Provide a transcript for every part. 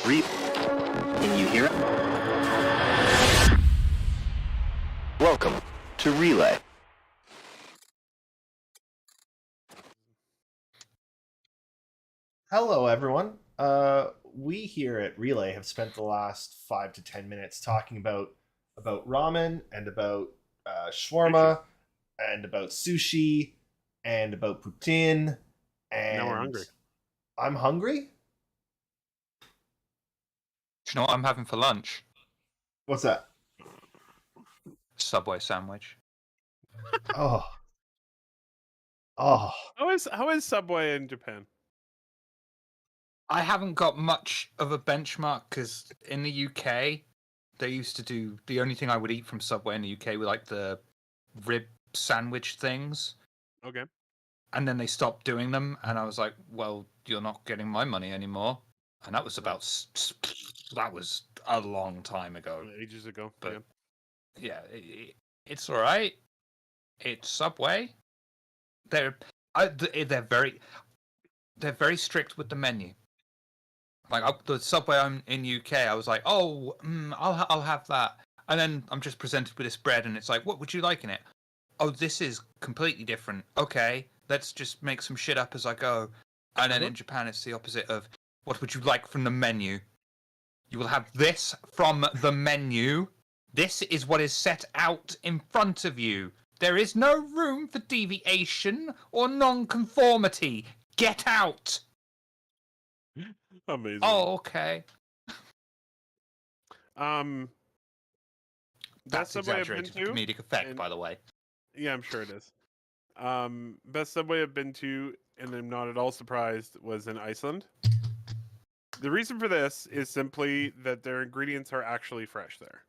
Can you hear it? Welcome to Relay. Hello, everyone. We here at Relay have spent the last 5 to 10 minutes talking about ramen and about shawarma and about sushi and about poutine. And now we're hungry. I'm hungry. Do you know what I'm having for lunch? What's that? Subway sandwich. Oh, How is Subway in Japan? I haven't got much of a benchmark because in the UK, they used to do the only thing I would eat from Subway in the UK were like the rib sandwich things. Okay. And then they stopped doing them, and I was like, "Well, you're not getting my money anymore." And that was that was a long time ago. Ages ago. But yeah, it's all right. It's Subway. They're very strict with the menu. Like the Subway I'm in UK, I was like, "Oh, I'll have that," and then I'm just presented with this bread, and it's like, "What would you like in it?" "Oh, this is completely different." "Okay, let's just make some shit up as I go." And then in Japan, it's the opposite of, "What would you like from the menu?" "You will have this from the menu. This is what is set out in front of you. There is no room for deviation or non-conformity. Get out." Amazing. "Oh, okay." Best That's Subway I've been exaggerated for to. comedic effect, by the way. Yeah, I'm sure it is. Best Subway I've been to, and I'm not at all surprised, was in Iceland. The reason for this is simply that their ingredients are actually fresh there.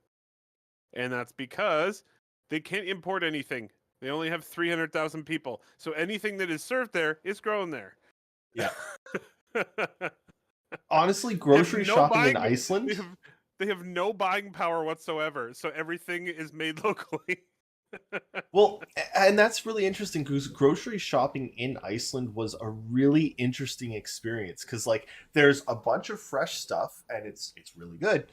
And that's because they can't import anything. They only have 300,000 people. So anything that is served there is grown there. yeah. Honestly, grocery shopping in Iceland. They have no buying power whatsoever. So everything is made locally. Well, and that's really interesting because grocery shopping in Iceland was a really interesting experience because like there's a bunch of fresh stuff and it's really good,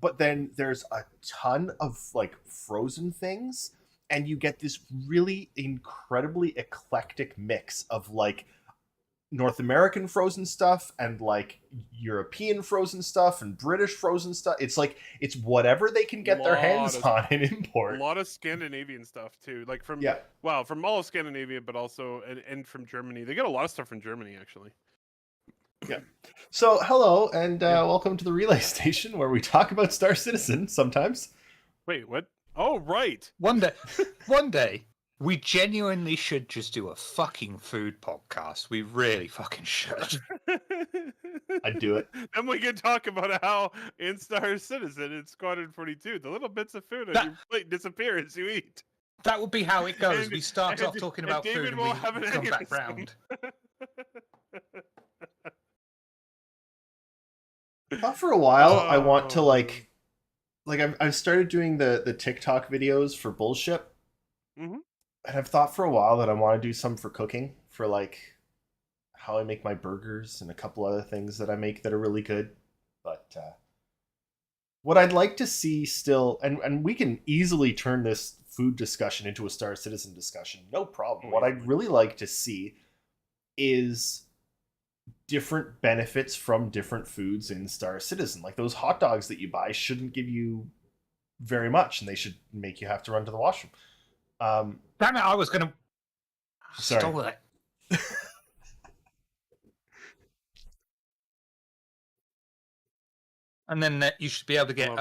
but then there's a ton of like frozen things and you get this really incredibly eclectic mix of like North American frozen stuff and like European frozen stuff and British frozen stuff. It's like it's whatever they can get their hands on and import. A lot of Scandinavian stuff too, like from from all of Scandinavia, but also and from Germany. They get a lot of stuff from Germany actually. Yeah. So hello and welcome to the Relay Station where we talk about Star Citizen sometimes. Wait, what? Oh, right. One day. We genuinely should just do a fucking food podcast. We really fucking should. I'd do it. And we can talk about how in Star Citizen in Squadron 42, the little bits of food on your plate disappear as you eat. That would be how it goes. We start off talking about food and we come back round. I thought for a while I want to like I've started doing the TikTok videos for bullshit. Mm-hmm. And I've thought for a while that I want to do some for cooking, for like how I make my burgers and a couple other things that I make that are really good. But what I'd like to see still, and we can easily turn this food discussion into a Star Citizen discussion, no problem. What I'd really like to see is different benefits from different foods in Star Citizen. Like those hot dogs that you buy shouldn't give you very much, and they should make you have to run to the washroom. Damn it, I was going to... Sorry. Stole it. And then you should be able to get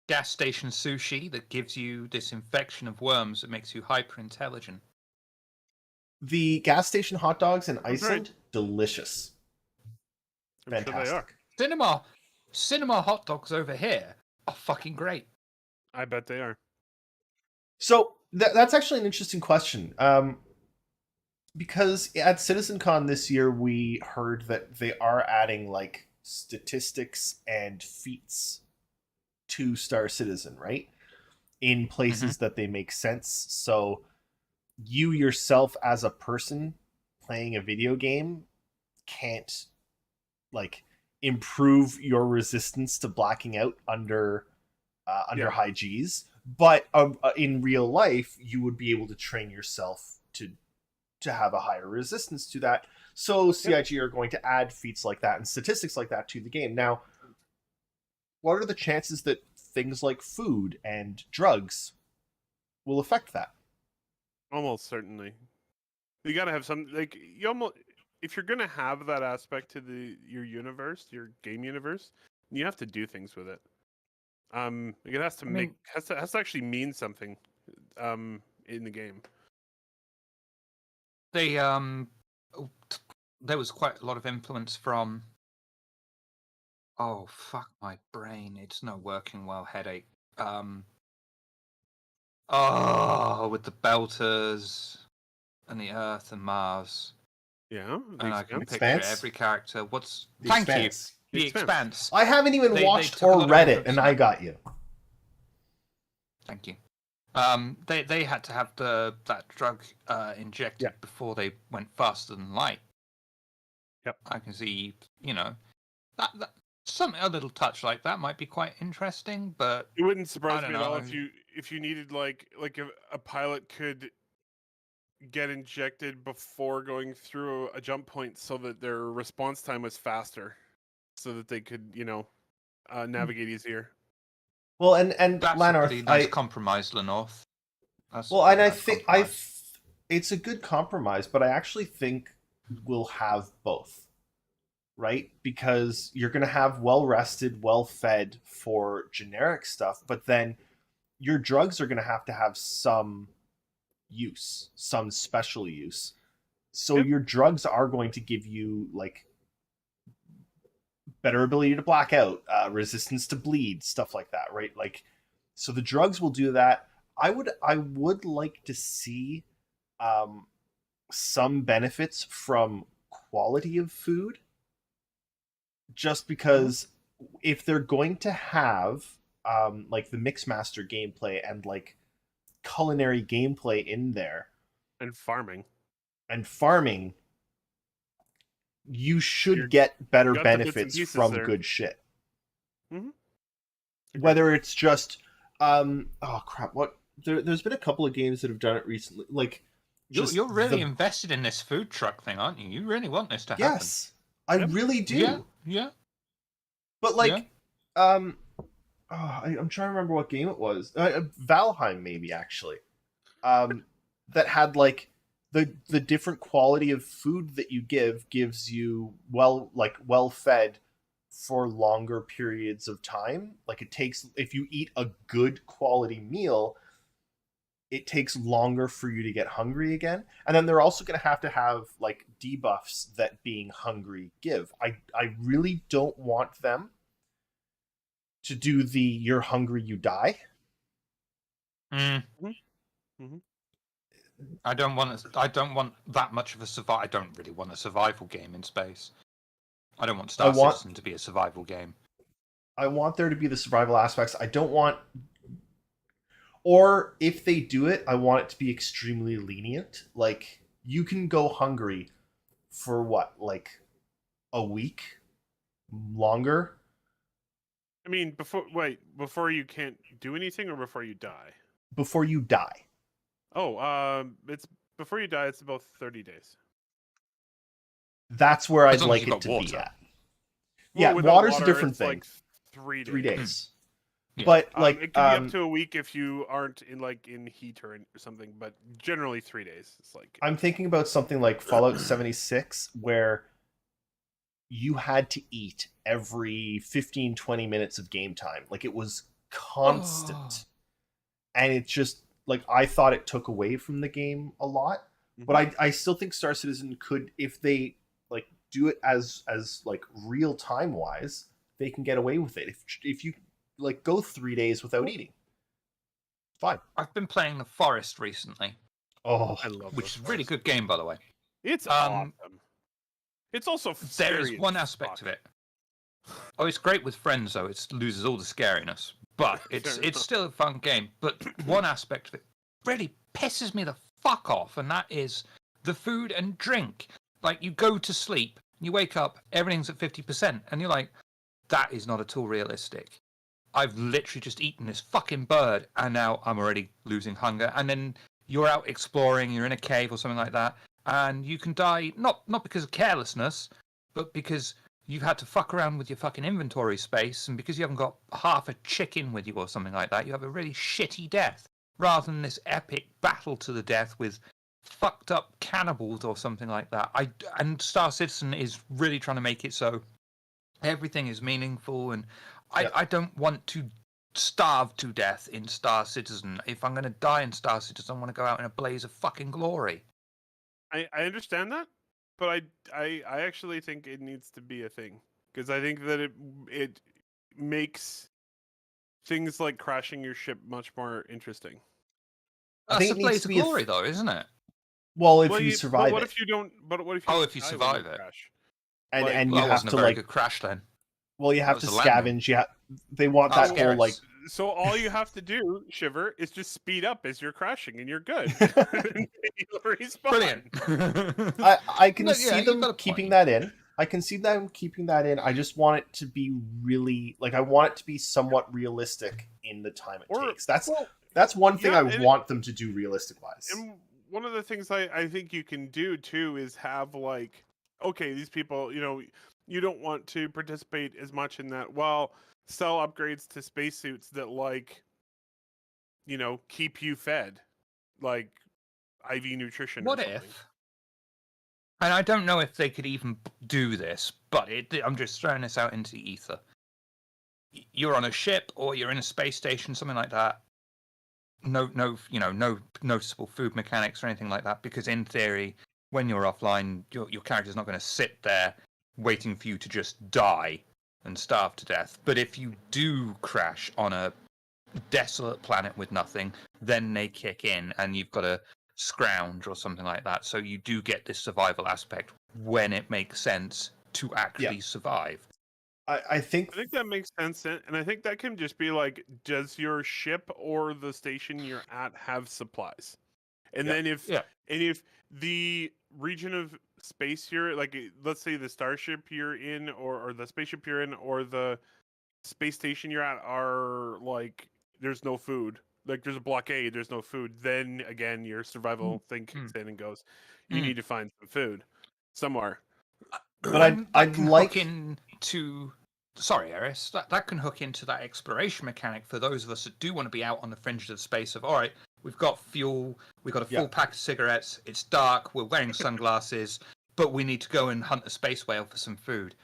gas station sushi that gives you this infection of worms that makes you hyper intelligent. The gas station hot dogs in Iceland, delicious. Fantastic. Sure they are. Cinema hot dogs over here are fucking great. I bet they are. So that's actually an interesting question. Because at CitizenCon this year, we heard that they are adding like statistics and feats to Star Citizen, right? In places that they make sense. So you yourself as a person playing a video game can't like improve your resistance to blacking out under Yeah. high Gs. But in real life, you would be able to train yourself to have a higher resistance to that. So CIG are going to add feats like that and statistics like that to the game. Now, what are the chances that things like food and drugs will affect that? Almost certainly. You gotta have some like you almost if you're gonna have that aspect to your universe, your game universe, you have to do things with it. Like it has to has to actually mean something, in the game. They there was quite a lot of influence from. Oh fuck my brain! It's not working well. Headache. Oh, with the Belters and the Earth and Mars, Yeah, and I can picture Expanse? every character. What's The thank Expanse. you? The Expanse. Expanse. I haven't even They watched took a or lot of read it, influence and from I that. got you. Thank you. They had to have that drug injected before they went faster than light. Yep. I can see, that something a little touch like that might be quite interesting, but It wouldn't surprise I me don't at all know. if you needed like a pilot could get injected before going through a jump point so that their response time was faster, so that they could navigate easier. Well, and That's a Lanarth, pretty nice compromise, Lenorth. and I think it's a good compromise, but I actually think we'll have both, right? Because you're going to have well rested, well fed for generic stuff, but then your drugs are going to have some use, some special use. So Yep. your drugs are going to give you like better ability to black out, resistance to bleed, stuff like that, right? Like, so the drugs will do that. I would like to see some benefits from quality of food, just because if they're going to have like the Mixmaster gameplay and like culinary gameplay in there And farming. you should You're- get better got the bits and benefits pieces from there. good shit. Mhm. Whether it's just oh crap, what there's been a couple of games that have done it recently, like You're really invested in this food truck thing, aren't you? You really want this to happen. Yes, I really do. Yeah. But like I'm trying to remember what game it was. Valheim maybe, actually. That had like the different quality of food that you gives you well fed for longer periods of time. Like it takes, if you eat a good quality meal, it takes longer for you to get hungry again. And then they're also going to have like debuffs that being hungry give. I really don't want them to do the you're hungry, you die. I don't want that much of a survival. I don't really want a survival game in space. I don't want Star Citizen to be a survival game. I want there to be the survival aspects. I don't want, or if they do it, I want it to be extremely lenient. Like you can go hungry for what, like a week, longer. I mean, before you can't do anything, or before you die? Before you die. Oh, it's before you die. It's about 30 days. That's where As I'd long as like you it got to water. be at. Well, Yeah, without water's water, a different it's thing. like 3 days. 3 days. Yeah. But It can be up to a week if you aren't in heat or something, but generally 3 days. It's like I'm thinking about something like Fallout 76, where you had to eat every 15-20 minutes of game time. Like it was constant. And it just, like, I thought it took away from the game a lot. But I still think Star Citizen could, if they like do it as like real time wise, they can get away with it. If you like go 3 days without eating, fine. I've been playing The Forest recently. Oh, I love which those is a really cars. good game, by the way. It's awesome. It's also there is scary one as aspect fuck. of it. Oh, it's great with friends though. It loses all the scariness, but it's still a fun game. But one aspect of it really pisses me the fuck off, and that is the food and drink. Like you go to sleep You wake up, everything's at 50%, and you're like, that is not at all realistic. I've literally just eaten this fucking bird, and now I'm already losing hunger. And then you're out exploring, you're in a cave or something like that, and you can die not because of carelessness, but because you've had to fuck around with your fucking inventory space, and because you haven't got half a chicken with you or something like that, you have a really shitty death, rather than this epic battle to the death with fucked up cannibals or something like that. And Star Citizen is really trying to make it so everything is meaningful, and I don't want to starve to death in Star Citizen. If I'm going to die in Star Citizen, I want to go out in a blaze of fucking glory. I understand that, but I actually think it needs to be a thing, because I think that it makes things like crashing your ship much more interesting. I That's think a it needs blaze to of be glory, though, isn't it? well, if Well, you but survive what it, if you don't? But what if you Oh, don't if you die when survive it. crash? and Like, and Well, you that have wasn't to a very like, good crash then. well, you have That to was a landing. scavenge. They want Oh, that scary. whole like. So all you have to do, Shiver, is just speed up as you're crashing, and you're good. You'll respawn. Brilliant. I can No, see yeah, you've them got a keeping point. that in. I can see them keeping that in. I just want it to be really like I want it to be somewhat realistic in the time it Or- takes. That's well, one thing yeah, I want them to do realistic wise. And one of the things I think you can do too is have like, okay, these people, you don't want to participate as much in that. Well, sell upgrades to spacesuits that like, keep you fed, like IV nutrition What or something. if? And I don't know if they could even do this, but I'm just throwing this out into the ether. You're on a ship or you're in a space station, something like that. No, no noticeable food mechanics or anything like that. Because in theory, when you're offline, your character's not going to sit there waiting for you to just die and starve to death. But if you do crash on a desolate planet with nothing, then they kick in, and you've got to scrounge or something like that. So you do get this survival aspect when it makes sense to actually survive. I think I think that makes sense, and I think that can just be like, does your ship or the station you're at have supplies? And then if the region of space you're like, let's say the starship you're in, or the spaceship you're in, or the space station you're at are like, there's no food, like there's a blockade, there's no food, then again your survival thing kicks in and goes, you need to find some food somewhere. But And that I'd can like hook into. Sorry, Eris. That can hook into that exploration mechanic for those of us that do want to be out on the fringes of space. Of all right, we've got fuel, we've got a full pack of cigarettes. It's dark. We're wearing sunglasses, but we need to go and hunt a space whale for some food.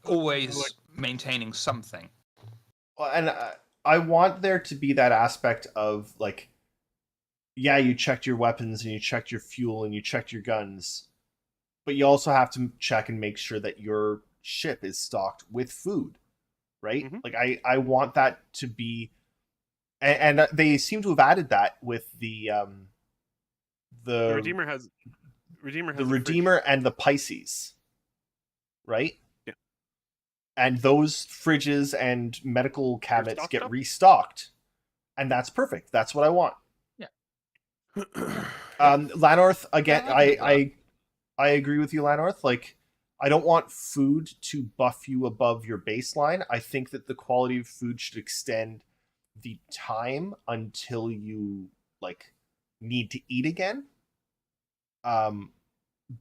Always maintaining something. and I want there to be that aspect of like, yeah, you checked your weapons and you checked your fuel and you checked your guns, but you also have to check and make sure that your ship is stocked with food, right? Mhm. Like I want that to be, and they seem to have added that with the The Redeemer has the a Redeemer and the Pisces, right? Yeah. And those fridges and medical cabinets stocked get up. restocked, and that's perfect. That's what I want. fridge. Lanorth again. Yeah, I can do I agree with you, Lanorth. Like, I don't want food to buff you above your baseline. I think that the quality of food should extend the time until you like need to eat again.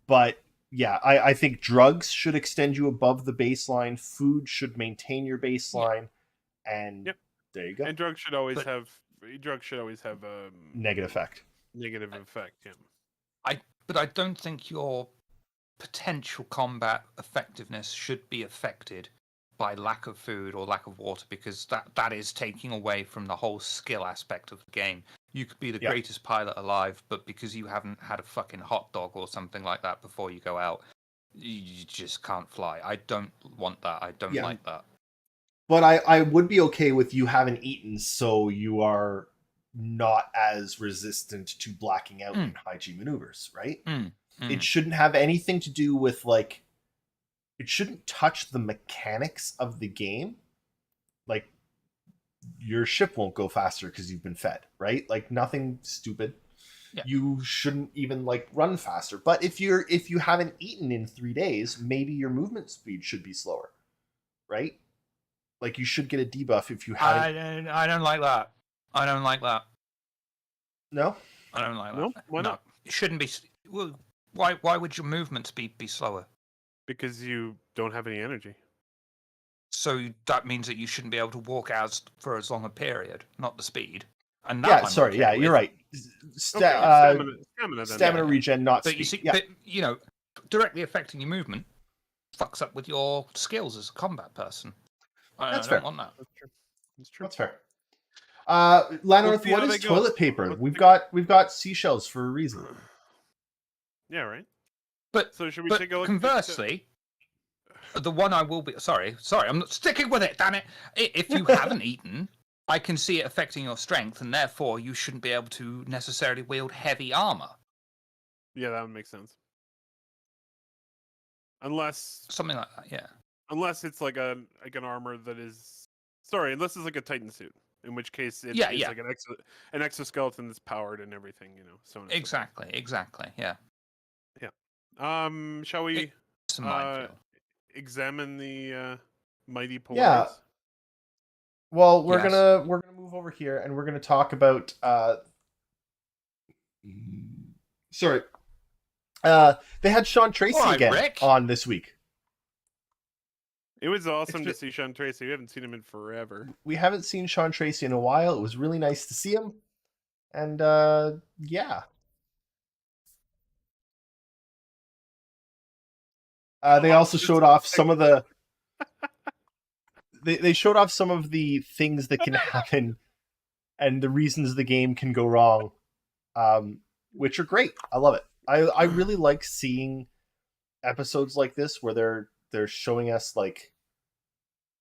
But yeah, I think drugs should extend you above the baseline. Food should maintain your baseline, and Yep. there you go. And drugs should always But- have Negative effect. negative effect. Yeah. But I don't think your potential combat effectiveness should be affected by lack of food or lack of water, because that is taking away from the whole skill aspect of the game. You could be the greatest pilot alive, but because you haven't had a fucking hot dog or something like that before you go out, you just can't fly. I don't want that. I don't like that. But I would be okay with you haven't eaten, so you are not as resistant to blacking out in high G maneuvers, right? It shouldn't have anything to do with like, it shouldn't touch the mechanics of the game. Like, your ship won't go faster because you've been fed, right? Like, nothing stupid. you shouldn't even like run faster. But if you haven't eaten in 3 days, maybe your movement speed should be slower, right? Like you should get a debuff if you haven't. I don't like that. I don't like that. No. I don't like that. No, why not? It shouldn't be. Well, why would your movement speed be slower? Because you don't have any energy. So that means that you shouldn't be able to walk as for as long a period, not the speed. And that Yeah. I'm Sorry. okay Yeah, with. you're right. Stamina then. Stamina regen, not But speed. you see, yeah. but you know, directly affecting your movement fucks up with your skills as a combat person. That's I fair. don't want that. That's true. That's true. That's fair. Lannorth, see what how is they go. toilet paper? Let's We've got seashells for a reason. Yeah, right. But So should we but take a look? conversely, the one I will be sorry, I'm not sticking with it. Damn it! If you haven't eaten, I can see it affecting your strength, and therefore you shouldn't be able to necessarily wield heavy armor. Yeah, that would make sense. Unless Something like that, yeah. unless it's like an armor that is unless it's like a Titan suit, in which case it's Yeah. like an exoskeleton that's powered and everything, so on and so Exactly, yeah. forth. Shall we It's a minefield. examine the mighty Polaris? Yeah. Well, we're Yes. gonna move over here and we're gonna talk about sorry. They had Sean Tracy All right, again Rick. on this week. It was awesome to It's see Sean Tracy. We haven't seen him in forever. We haven't seen Sean Tracy in a while. It was really nice to see him. And yeah. They also showed off some of the they showed off some of the things that can happen and the reasons the game can go wrong, which are great. I love it. I really like seeing episodes like this where they're showing us like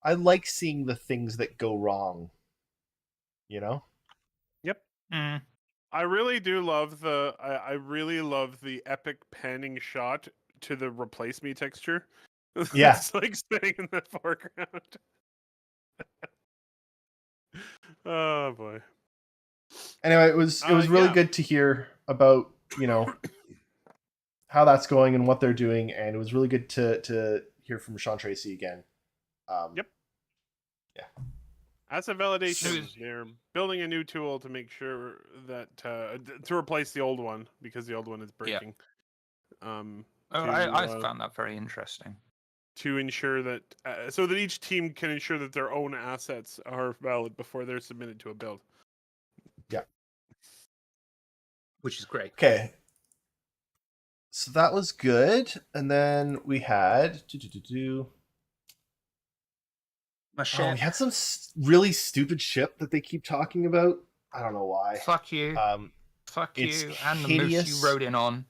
I like seeing the things that go wrong. You know? Yep. Mm. I really do love I really love the epic panning shot to the replace me texture. Yeah. It's like staying in the foreground. Oh boy. Anyway, it was really yeah. good to hear about, how that's going and what they're doing, and it was really good to hear from Sean Tracy again. Yep. Yeah. As a validation, So- they're building a new tool to make sure that to replace the old one because the old one is breaking. I found that very interesting. To ensure that so that each team can ensure that their own assets are valid before they're submitted to a build. Which is great. Okay. So that was good, and then we had My we shit. had some really stupid ship that they keep talking about. I don't know why. Fuck you. Fuck it's you. And the moose hideous. you rode in on.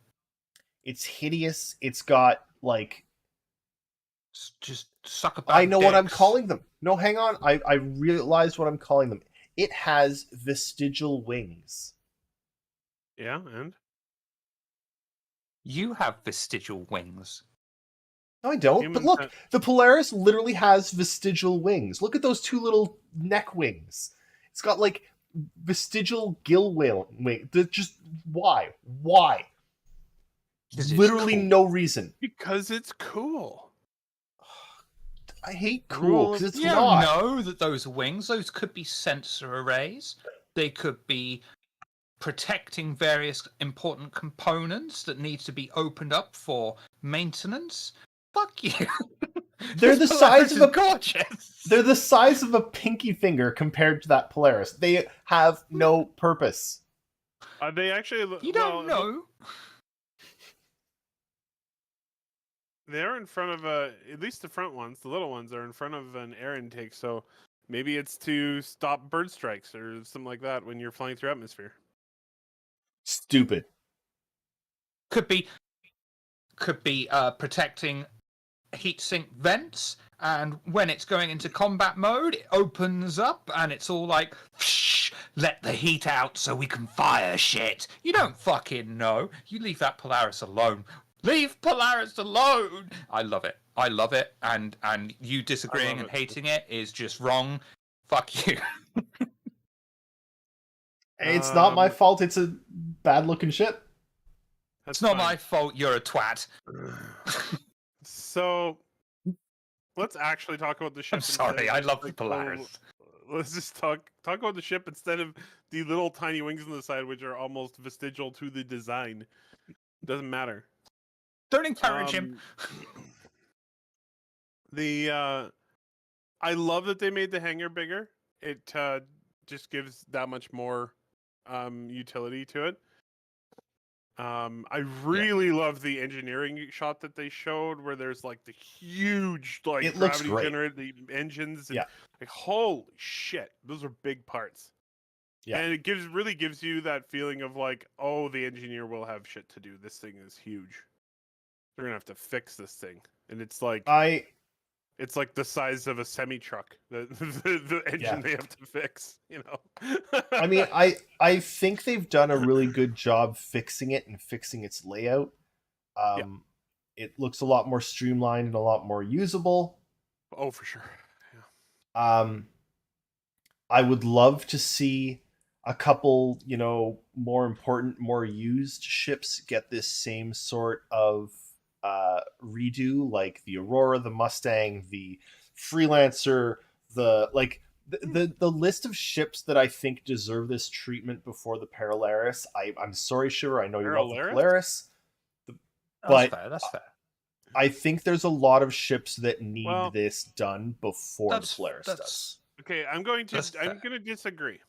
It's hideous. It's got like Just suck a I know what I'm calling them. No, hang on. I realized what I'm calling them. It has vestigial wings. Yeah, and You have vestigial wings. No, I don't. Humans But look, have- the Polaris literally has vestigial wings. Look at those two little neck wings. It's got like vestigial gill wing. Just why? Why? 'Cause it's Literally cool. no reason. because it's cool. I hate cool Rule because of- it's You not. don't know that those are wings. Those could be sensor arrays. They could be protecting various important components that need to be opened up for maintenance. Fuck you. They're This the size Polaris of is a- gorgeous. They're the size of a pinky finger compared to that Polaris. They have no purpose. They actually You don't know. They're in front of at least the front ones, the little ones are in front of an air intake, so maybe it's to stop bird strikes or something like that when you're flying through atmosphere. Stupid. Could be protecting heatsink vents, and when it's going into combat mode, it opens up and it's all like, let the heat out so we can fire shit. You don't fucking know. You leave that Polaris alone. Leave Polaris alone. I love it. And you disagreeing and it. hating it is just wrong. Fuck you. It's not my fault. It's a bad looking ship. That's It's not fine. my fault you're a twat. So let's actually talk about the ship. I'm sorry, I love the Polaris. Let's just talk about the ship instead of the little tiny wings on the side, which are almost vestigial to the design. Doesn't matter. Don't encourage him. I love that they made the hangar bigger. It just gives that much more utility to it. I really love the engineering shot that they showed, where there's like the huge It looks gravity great. generator, the engines, and Yeah. like holy shit, those are big parts. Yeah. And it really gives you that feeling of like, oh, the engineer will have shit to do. This thing is huge. They're gonna have to fix this thing, and it's like the size of a semi truck. The engine they have to fix. You know. I mean, I think they've done a really good job fixing it and fixing its layout. It looks a lot more streamlined and a lot more usable. Oh, for sure. I would love to see a couple, more important, more used ships get this same sort of redo, like the Aurora, the Mustang, the Freelancer, the list of ships that I think deserve this treatment before the Polaris. I'm sorry, Shiver, I know you love the Polaris, but That's fair. I think there's a lot of ships that need this done before the Polaris does. Okay, I'm going to disagree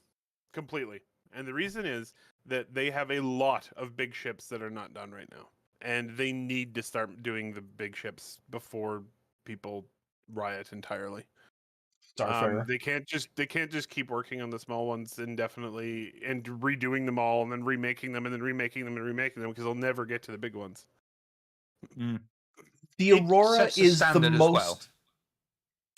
completely. And the reason is that they have a lot of big ships that are not done right now. And they need to start doing the big ships before people riot entirely. Starfarer. They can't just keep working on the small ones indefinitely and redoing them all and then remaking them and then remaking them and remaking them, because they'll never get to the big ones. The Aurora is the most. Well.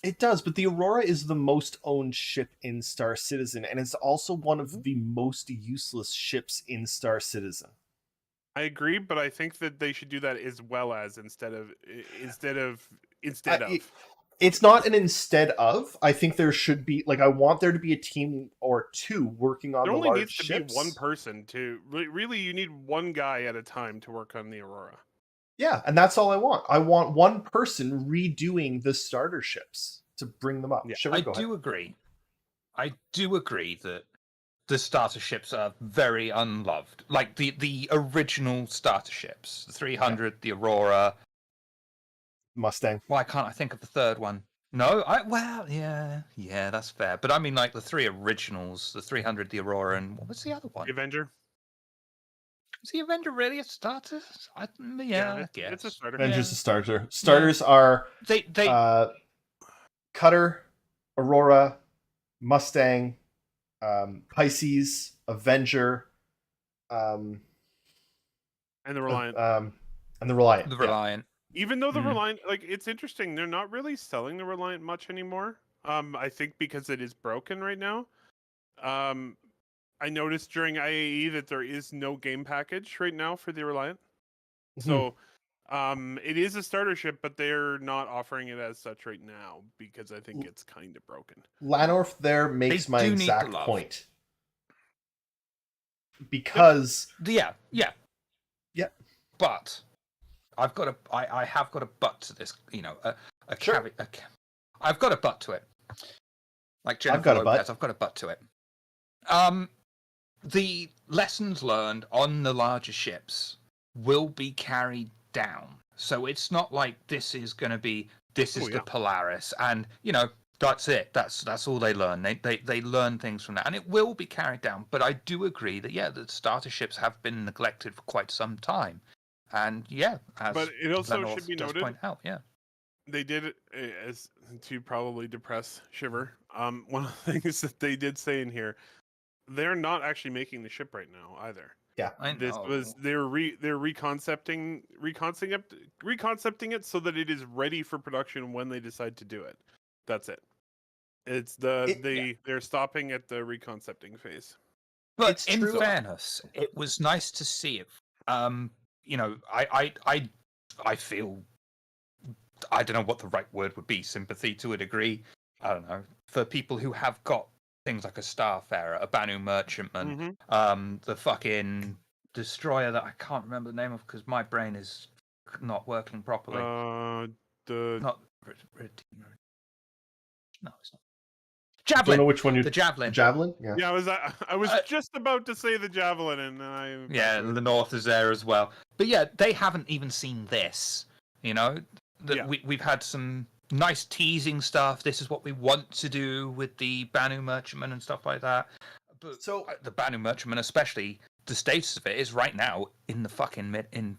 It does, but the Aurora is the most owned ship in Star Citizen, and it's also one of the most useless ships in Star Citizen. I agree, but I think that they should do that as well as instead of. It's not an instead of. I think there should be, I want there to be a team or two working on the large ships. There only needs to be one person to really. You need one guy at a time to work on the Aurora. Yeah, and that's all I want. I want one person redoing the starter ships to bring them up. Yeah, Shiver, I do agree. I do agree that the starter ships are very unloved. Like the original starter ships, the 300, the Aurora, Mustang. Why can't I think of the third one? No, yeah, that's fair. But I mean, like the three originals, the 300, the Aurora, and what was the other one? The Avenger. Is the Avenger really a starter? I guess. It's a starter. Avenger's a starter. Starters are Cutter, Aurora, Mustang, Pisces, Avenger, and the Reliant. And the Reliant. The Reliant. Even though the Reliant, it's interesting, they're not really selling the Reliant much anymore. I think because it is broken right now. I noticed during IAE that there is no game package right now for the Reliant. So, it is a starter ship, but they're not offering it as such right now because I think it's kind of broken. Lanorf there makes my exact point. Because yeah. But I have got a but to this. I've got a but to it. Like Jennifer Lopez, I've got a but to it. The lessons learned on the larger ships will be carried down. So it's not like this is the Polaris, and that's it. That's all they learn. They learn things from that, and it will be carried down. But I do agree that the starter ships have been neglected for quite some time, and but it also should be noted. Point out, they did, as to probably depress Shiver. One of the things that they did say in here, they're not actually making the ship right now either. Yeah, I know. They're reconcepting it so that it is ready for production when they decide to do it. That's it. It's they're stopping at the reconcepting phase. But in fairness, it was nice to see it. I feel, I don't know what the right word would be, sympathy to a degree. I don't know, for people who have got things like a Starfarer, a Banu Merchantman, the fucking destroyer that I can't remember the name of because my brain is not working properly. The Not no, it's not. Don't Javelin. know which one you're. The javelin. Javelin? Yeah. yeah, I was just about to say the javelin, and I Yeah, the North is there as well. But yeah, they haven't even seen this. You know, Yeah. we've had some nice teasing stuff. This is what we want to do with the Banu Merchantman and stuff like that. But So the Banu Merchantman, especially, the status of it is right now in the fucking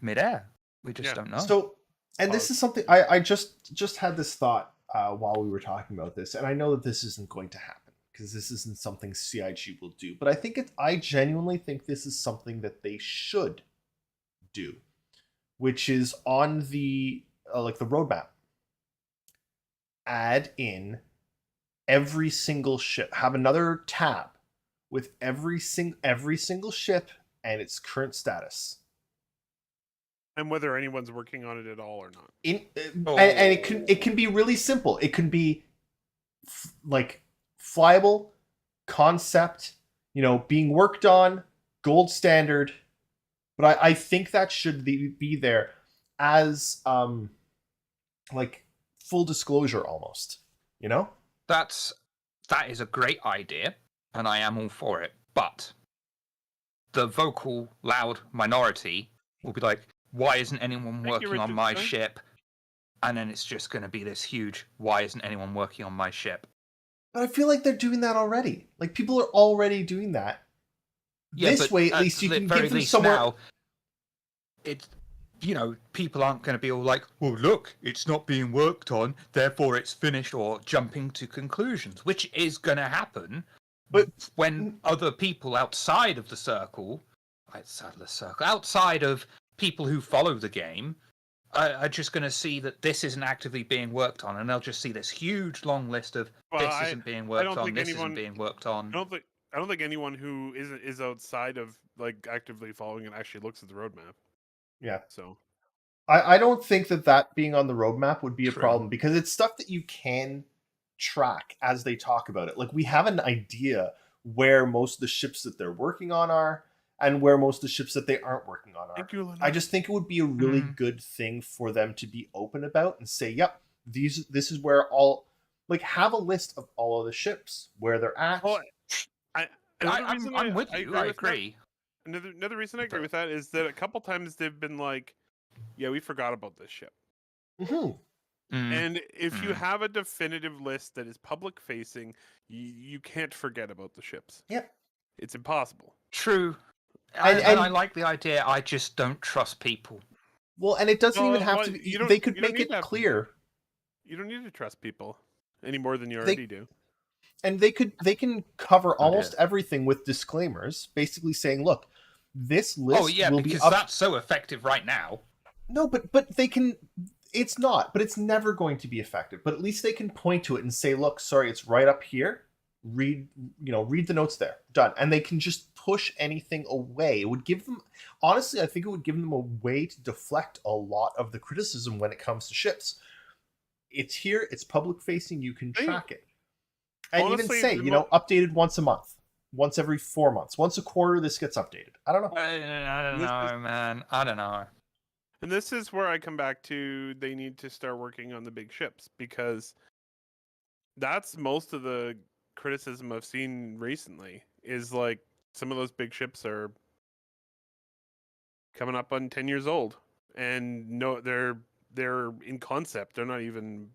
midair. We just don't know. So, and this is something I just had this thought while we were talking about this, and I know that this isn't going to happen because this isn't something CIG will do, but I genuinely think this is something that they should do, which is on the like the roadmap. Add in every single ship, have another tab with every single ship and its current status. and whether anyone's working on it at all or not. And it can be really simple. It can be like flyable, concept, being worked on, gold standard. But I think that should be there as like full disclosure almost. That is a great idea, and I am all for it. But the vocal, loud minority will be like, "Why isn't anyone working on my ship?" And then it's just going to be this huge, "Why isn't anyone working on my ship?" But I feel like they're doing that already. Like people are already doing that. Yeah, this way, at least you can give them somewhere. Now, it's people aren't going to be all like, "Well, look, it's not being worked on, therefore it's finished," or jumping to conclusions, which is going to happen. But when other people outside of the circle, outside of people who follow the game, are just going to see that this isn't actively being worked on, and they'll just see this huge long list of isn't being worked on, this isn't being worked on. I don't think anyone who is outside of like actively following it actually looks at the roadmap. Yeah. So I don't think that being on the roadmap would be a True. problem because it's stuff that you can track as they talk about it. Like we have an idea where most of the ships that they're working on are and where most of the ships that they aren't working on are. I just think it would be a really good thing for them to be open about and say, yep, this is where have a list of all of the ships, where they're at. Well, I'm with you. I agree. Another reason I agree with that is that a couple times they've been like, yeah, we forgot about this ship. Mm-hmm. And if you have a definitive list that is public facing, you can't forget about the ships. Yep. It's impossible. True. And I like the idea. I just don't trust people. Well, and it doesn't even have to be. They could make it clear. You don't need to trust people any more than you already do. And they can cover almost everything with disclaimers, basically saying, "Look, this list will be up." That's so effective right now. No, but they can. It's not, but it's never going to be effective. But at least they can point to it and say, "Look, sorry, it's right up here. Read the notes there. Done." And they can just push anything away. It would give them, honestly, I think it would give them a way to deflect a lot of the criticism when it comes to ships. It's here. It's public facing. You can track it. And honestly, even say, updated once a month, once every 4 months, once a quarter, this gets updated. I don't know. I don't know, man. I don't know. And this is where I come back to they need to start working on the big ships because that's most of the criticism I've seen recently is like some of those big ships are coming up on 10 years old and no, they're in concept. They're not even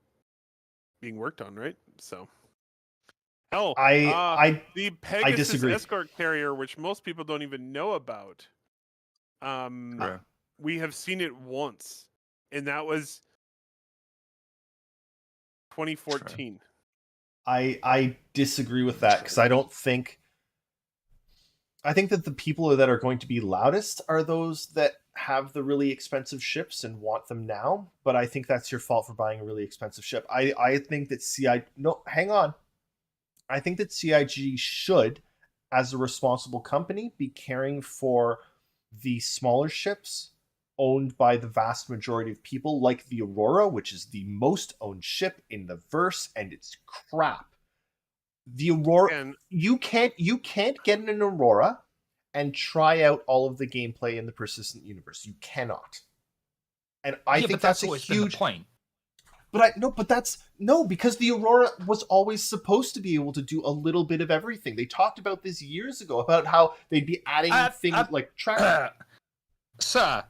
being worked on, right? So hell, the Pegasus escort carrier, which most people don't even know about. We have seen it once, and that was 2014. I disagree with that because I think that the people that are going to be loudest are those that have the really expensive ships and want them now. But I think that's your fault for buying a really expensive ship. I think that hang on. I think that CIG should, as a responsible company, be caring for the smaller ships owned by the vast majority of people, like the Aurora, which is the most owned ship in the verse, and it's crap. The Aurora, you can't get an Aurora and try out all of the gameplay in the persistent universe. You cannot. And I think but that's a always been huge the point. Because the Aurora was always supposed to be able to do a little bit of everything. They talked about this years ago about how they'd be adding things like track. Sir,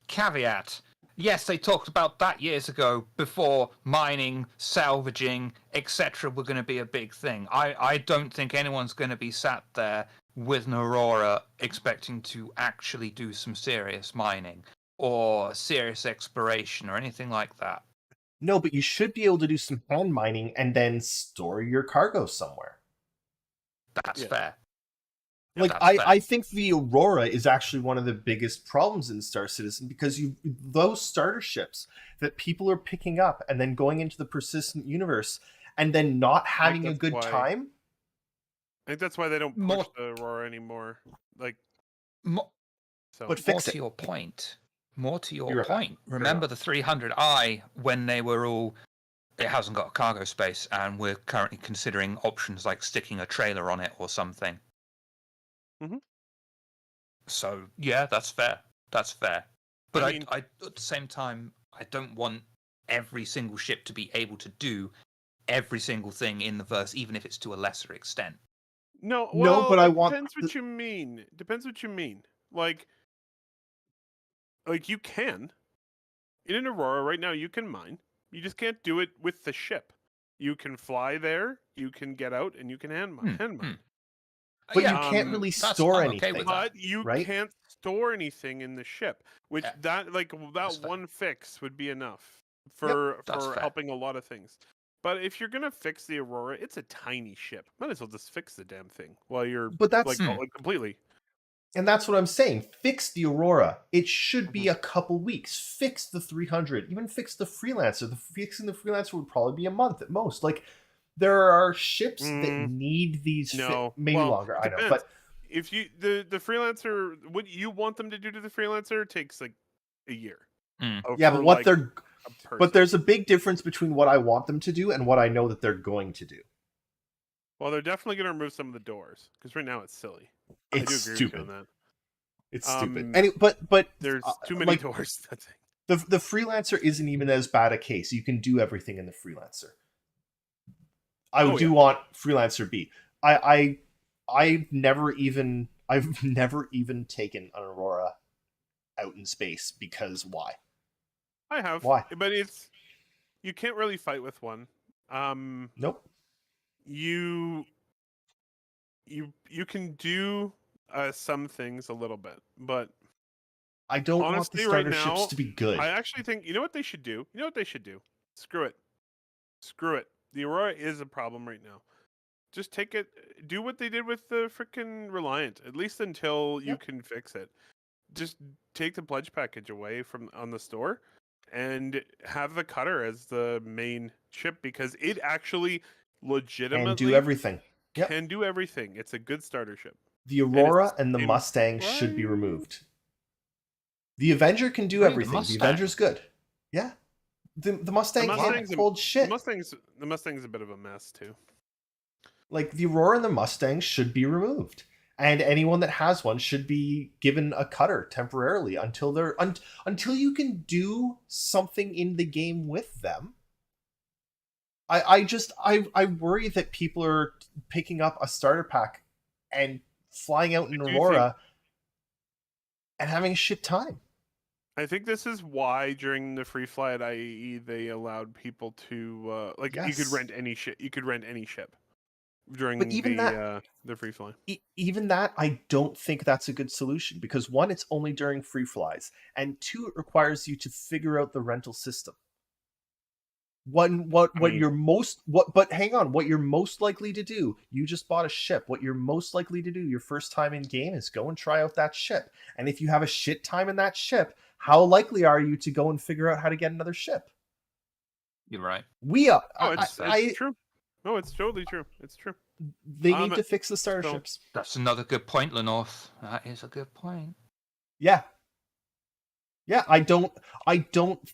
caveat. Yes, they talked about that years ago before mining, salvaging, etc. were going to be a big thing. I don't think anyone's going to be sat there with an Aurora expecting to actually do some serious mining or serious exploration or anything like that. No, but you should be able to do some hand mining and then store your cargo somewhere. That's fair. Like I think the Aurora is actually one of the biggest problems in Star Citizen because those starter ships that people are picking up and then going into the persistent universe and then not having a good time. I think that's why they don't push the Aurora anymore. Like, but fix it. More to your point. Remember the 300i when they were all, it hasn't got a cargo space, and we're currently considering options like sticking a trailer on it or something. Mm-hmm. So yeah, that's fair. But I at the same time, I don't want every single ship to be able to do every single thing in the verse, even if it's to a lesser extent. No, but I want. Depends what you mean. Depends what you mean. Like you can in an Aurora right now. You can mine. You just can't do it with the ship. You can fly there. You can get out, and you can hand mine. But you can't really store anything. Okay, but you can't store anything in the ship. Which that one fix would be enough for helping a lot of things. But if you're gonna fix the Aurora, it's a tiny ship. Might as well just fix the damn thing while you're completely. And that's what I'm saying. Fix the Aurora. It should be a couple weeks. Fix the 300. Even fix the Freelancer. Fixing the Freelancer would probably be a month at most. Like, there are ships that need these. Maybe longer. I know, but if you the Freelancer, what you want them to do to the Freelancer takes like a year. Yeah, but what but there's a big difference between what I want them to do and what I know that they're going to do. Well, they're definitely going to remove some of the doors because right now it's silly. It's stupid. On that. It's stupid. But there's too many doors. That thing. The Freelancer isn't even as bad a case. You can do everything in the Freelancer. I do want Freelancer B. I've never even taken an Aurora out in space because why? I have. Why? But you can't really fight with one. Nope. You can do some things a little bit, but I don't honestly, want the starter right now, ships to be good. I actually think you know what they should do. Screw it. The Aurora is a problem right now. Just take it. Do what they did with the frickin' Reliant, at least until you can fix it. Just take the pledge package away on the store, and have the cutter as the main ship because it actually legitimately can do everything. Can do everything. It's a good starter ship. The Aurora and the Mustang should be removed. The Avenger can do everything. The Avenger's good. Yeah. The Mustang can't hold shit. The Mustang's a bit of a mess too. Like, the Aurora and the Mustang should be removed. And anyone that has one should be given a cutter temporarily until you can do something in the game with them. I worry that people are picking up a starter pack and flying out in Aurora and having a shit time. I think this is why during the free fly at IAE they allowed people to you could rent any ship. You could rent any ship during the free fly. Even that, I don't think that's a good solution because one, it's only during free flies, and two, it requires you to figure out the rental system. What you're most likely to do, you just bought a ship. What you're most likely to do your first time in game is go and try out that ship. And if you have a shit time in that ship, how likely are you to go and figure out how to get another ship? You're right. We are. It's true. No, it's totally true. It's true. They need to fix the starter ships. That's another good point, Lenorth. That is a good point. Yeah. Yeah, I don't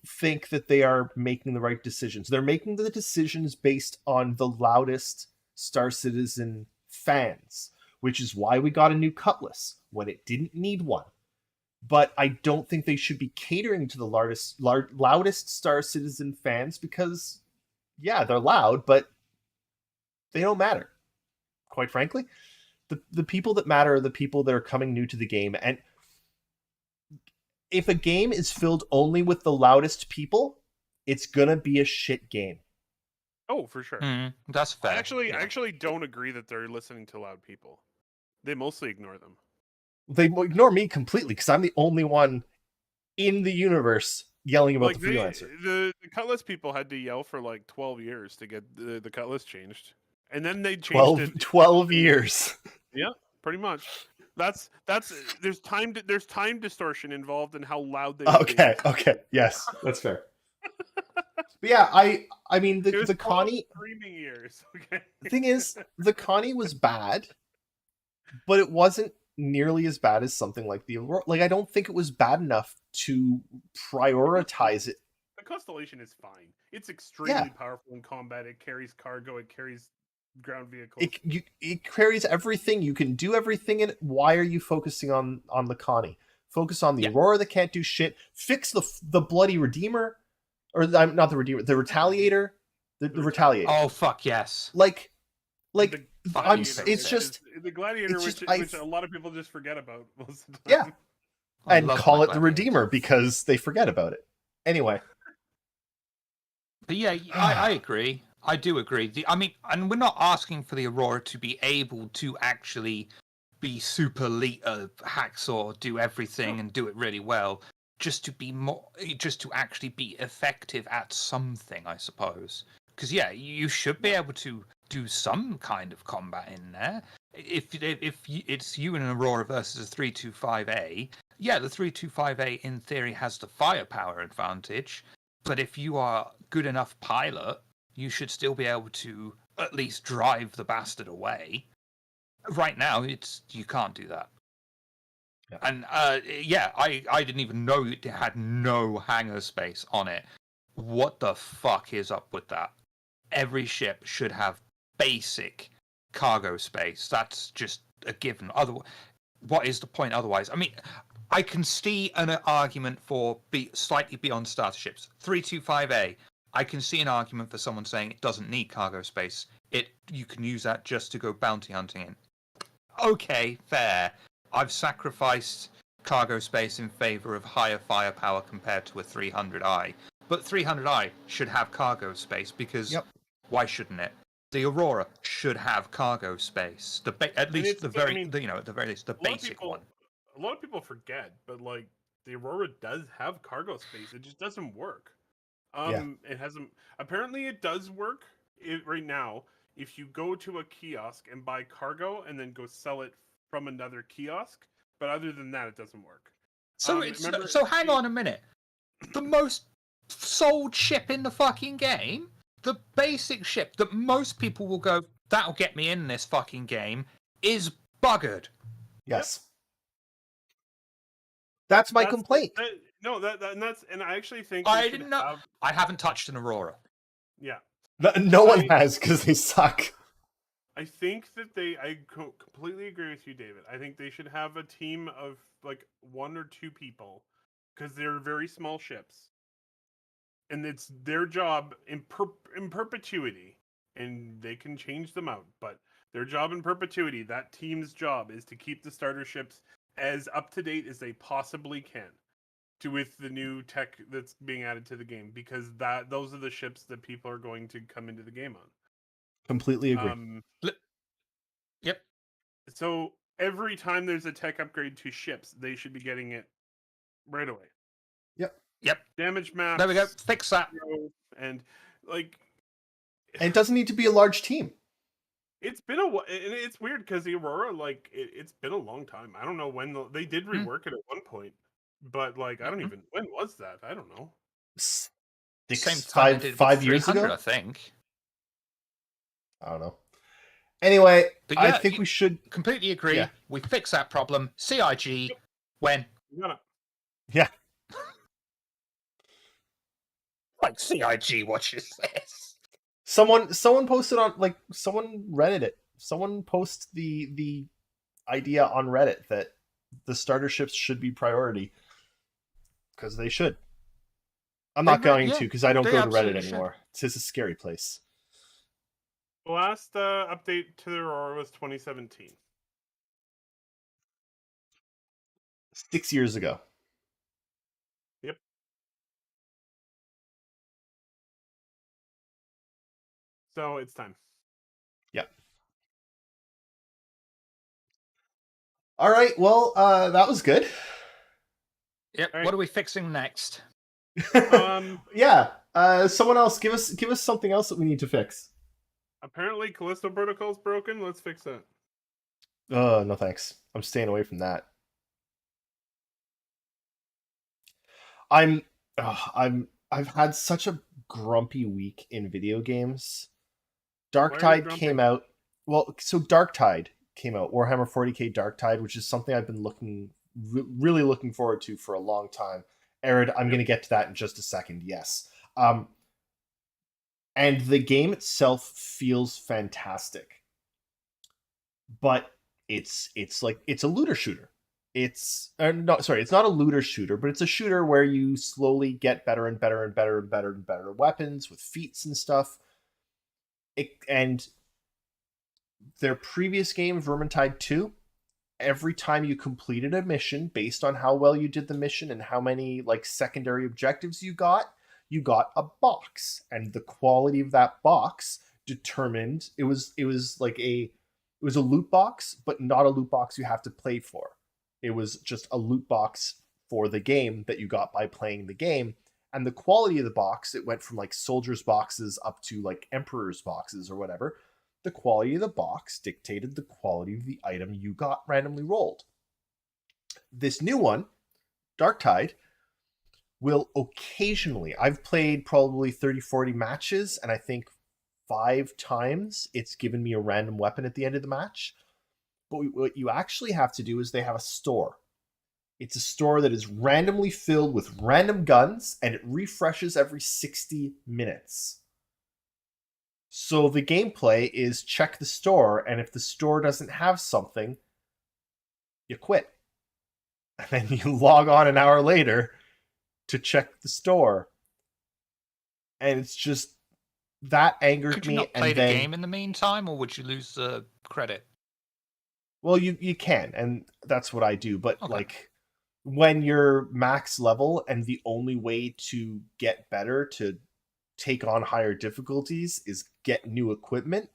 think that they are making the right decisions. They're making the decisions based on the loudest Star Citizen fans, which is why we got a new cutlass when it didn't need one. But I don't think they should be catering to the loudest Star Citizen fans because, yeah, they're loud, but they don't matter. Quite frankly, the people that matter are the people that are coming new to the game. And if a game is filled only with the loudest people, it's gonna be a shit game. Oh, for sure. That's fair. I actually don't agree that they're listening to loud people. They mostly ignore them. They ignore me completely because I'm the only one in the universe yelling about the freelancer. The Cutlass people had to yell for like 12 years to get the Cutlass changed. And then they changed it. 12 years. Yeah, pretty much. That's there's time distortion involved in how loud they Okay, yes, that's fair. But yeah, I mean the Connie screaming years. Okay. The thing is, the Connie was bad, but it wasn't nearly as bad as something like the Aurora. Like I don't think it was bad enough to prioritize it. The Constellation is fine. It's extremely powerful in combat. It carries cargo. It carries ground vehicles. It carries everything. You can do everything in it. Why are you focusing on the Connie? Focus on the Aurora that can't do shit. Fix the bloody Redeemer, or not the Redeemer, the Retaliator, the Retaliator. Oh fuck yes! Like it's just the Gladiator, which a lot of people just forget about most of the time. Yeah, and call it the Redeemer because they forget about it. Anyway, but yeah, I agree. I do agree. I mean, and we're not asking for the Aurora to be able to actually be super elite hacksaw, do everything and do it really well. Just to actually be effective at something, I suppose. Because yeah, you should be able to do some kind of combat in there. If it's you and an Aurora versus a 325A, yeah, the 325A in theory has the firepower advantage. But if you are good enough pilot, you should still be able to at least drive the bastard away. Right now, you can't do that. Yeah. And I didn't even know it had no hangar space on it. What the fuck is up with that? Every ship should have basic cargo space. That's just a given. What is the point otherwise? I mean, I can see an argument for slightly beyond starter ships. 325A, I can see an argument for someone saying it doesn't need cargo space. You can use that just to go bounty hunting in. Okay, fair. I've sacrificed cargo space in favor of higher firepower compared to a 300i. But 300i should have cargo space because why shouldn't it? The Aurora should have cargo space. At least at the very least the basic one. A lot of people forget, but like the Aurora does have cargo space. It just doesn't work. It hasn't. Apparently, it does work right now. If you go to a kiosk and buy cargo and then go sell it from another kiosk, but other than that, it doesn't work. So so hang on a minute. The most sold ship in the fucking game, the basic ship that most people will go, that'll get me in this fucking game, is buggered. Yes. That's my complaint. And I actually think I didn't know. I haven't touched an Aurora. Yeah. No one has because they suck. I think that I completely agree with you, David. I think they should have a team of like 1 or 2 people because they're very small ships, and it's their job in perpetuity. And they can change them out, but their job in perpetuity, that team's job, is to keep the starter ships as up to date as they possibly can, with the new tech that's being added to the game, because those are the ships that people are going to come into the game on. Completely agree. Yep. So every time there's a tech upgrade to ships, they should be getting it right away. Yep. Damage maps. There we go. Fix that. And like, and it doesn't need to be a large team. It's been and it's weird because the Aurora, like, it's been a long time. I don't know when they did rework it at one point, but like, I don't even, when was that? I don't know. Same time 5 years ago, I think. I don't know. Anyway, yeah, I think we should completely agree. Yeah. We fix that problem. CIG when. Yeah. Like CIG watches this. Someone posted on, like, someone rented it. Someone post the idea on Reddit that the starter ships should be priority because they should. I'm not going to because I don't they go to Reddit absolutely should. anymore. It's just a scary place. The last update to the Aurora was 2017. 6 years ago. Yep. So it's time. Yep. All right. Well, that was good. Yep. All right. What are we fixing next? Yeah. Someone else give us something else that we need to fix. Apparently, Callisto Protocol's broken. Let's fix that. No thanks. I'm staying away from that. I've had such a grumpy week in video games. Darktide came out. Well, so Darktide came out. Warhammer 40k Darktide, which is something I've been really looking forward to for a long time. Arid, I'm going to get to that in just a second. Yes. And the game itself feels fantastic. But it's a looter shooter. It's not a looter shooter, but it's a shooter where you slowly get better and better and better and better and better weapons with feats and stuff. And their previous game, Vermintide 2, every time you completed a mission, based on how well you did the mission and how many like secondary objectives you got a box, and the quality of that box determined it was a loot box, but not a loot box you have to play for. It was just a loot box for the game that you got by playing the game. And the quality of the box, it went from like soldiers boxes up to like emperor's boxes or whatever. The quality of the box dictated the quality of the item you got randomly rolled. This new one, Darktide, will occasionally, I've played probably 30, 40 matches, and I think 5 times it's given me a random weapon at the end of the match. But what you actually have to do is they have a store. It's a store that is randomly filled with random guns, and it refreshes every 60 minutes. So the gameplay is check the store, and if the store doesn't have something, you quit. And then you log on an hour later to check the store. And it's just, that angered Could me. you not play and the then, game in the meantime, or would you lose the credit? Well, you can, and that's what I do. But Okay. like, when you're max level and the only way to get better, to take on higher difficulties, is get new equipment,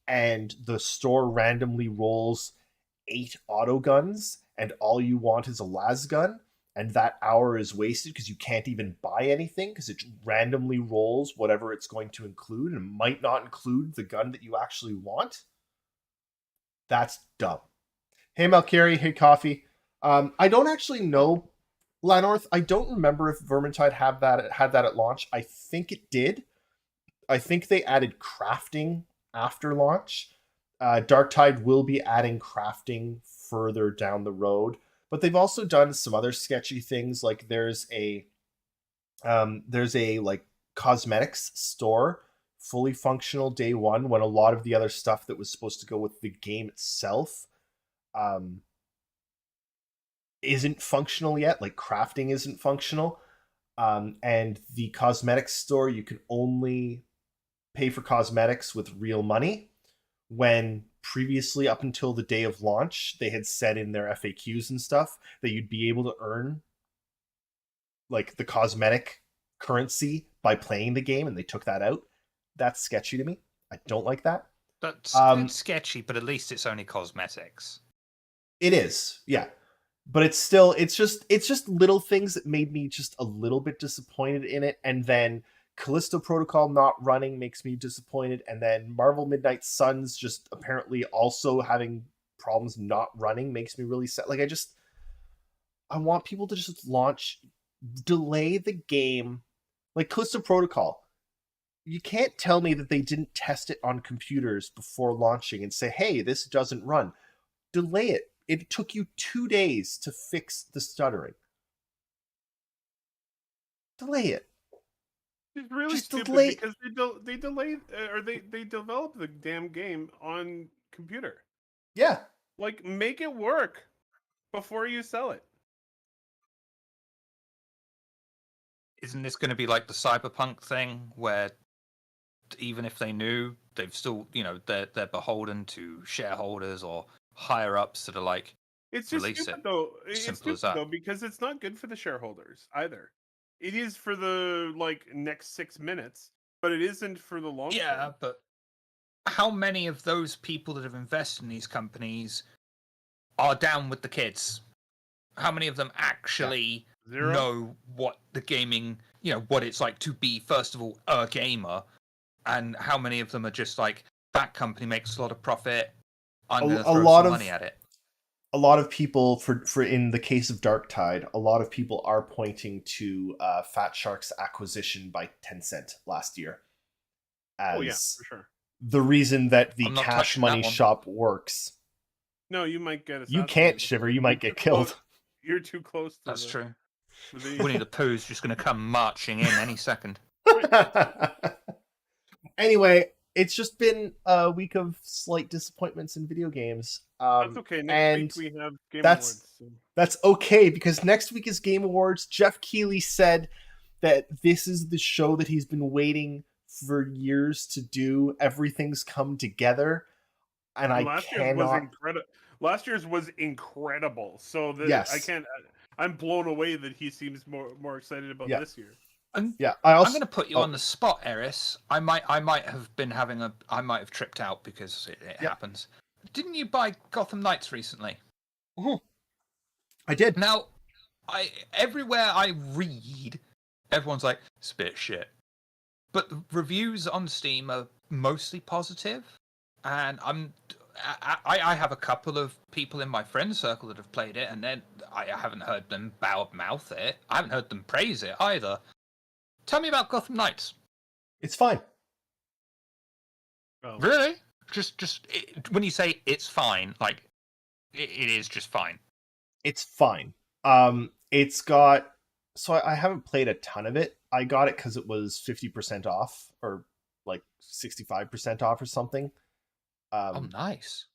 and the store randomly rolls 8 auto guns, and all you want is a las gun, and that hour is wasted because you can't even buy anything because it randomly rolls whatever it's going to include and might not include the gun that you actually want. That's dumb. Hey Malkiri, hey Coffee. I don't actually know, Lanorth. I don't remember if Vermintide had that at launch. I think it did. I think they added crafting after launch. Darktide will be adding crafting further down the road, but they've also done some other sketchy things. Like there's a like cosmetics store, fully functional day one, when a lot of the other stuff that was supposed to go with the game itself isn't functional yet. Like crafting isn't functional. And the cosmetics store, you can only pay for cosmetics with real money, when previously, up until the day of launch, they had said in their FAQs and stuff that you'd be able to earn like the cosmetic currency by playing the game, and they took that out. That's sketchy to me. I don't like that. That's it's sketchy, but at least it's only cosmetics. It is, yeah. But it's just little things that made me just a little bit disappointed in it. And then Callisto Protocol not running makes me disappointed. And then Marvel Midnight Suns just apparently also having problems not running makes me really sad. Like, I want people to just delay the game. Like Callisto Protocol, you can't tell me that they didn't test it on computers before launching and say, hey, this doesn't run. Delay it. It took you 2 days to fix the stuttering. Delay it. It's really Just stupid delay- because they delayed or they developed the damn game on computer. Yeah. Like, make it work before you sell it. Isn't this going to be like the cyberpunk thing where even if they knew, they've still, they're beholden to shareholders or higher ups that are like, It's just release stupid it. though. It's Simple as stupid that. though because it's not good for the shareholders either. It is for the next 6 minutes, but it isn't for the long Yeah, term. but how many of those people that have invested in these companies are down with the kids? How many of them actually Zero. know what the gaming, what it's like to be, first of all, a gamer? And how many of them are just like, that company makes a lot of profit, I'm going to throw some money at it? A lot of people, for in the case of Dark Tide, a lot of people are pointing to Fat Shark's acquisition by Tencent last year Oh yeah, as for sure. the reason that the I'm not cash touching that money one. shop works. No, you might get You assassinated. can't, Shiver. You might get killed. You're too close to That's true. the Winnie the Pooh's just going to come marching in any second. Anyway, it's just been a week of slight disappointments in video games. That's okay. Next week we have Game Awards. So. That's okay, because next week is Game Awards. Jeff Keighley said that this is the show that he's been waiting for years to do. Everything's come together, and Last year's was incredible. So yes. I can't. I'm blown away that he seems more excited about this year. I'm going to put you on the spot, Eris. I might have tripped out because it happens. Didn't you buy Gotham Knights recently? Mm-hmm. I did. Now, everywhere I read, everyone's like, it's a bit shit. But the reviews on Steam are mostly positive, and I have a couple of people in my friend circle that have played it, and then I haven't heard them mouth it. I haven't heard them praise it either. Tell me about Gotham Knights. It's fine. Oh. Really? Just when you say it's fine, like it is just fine. It's fine. It's got. So I haven't played a ton of it. I got it because it was 50% off, or like 65% off, or something. Oh, nice.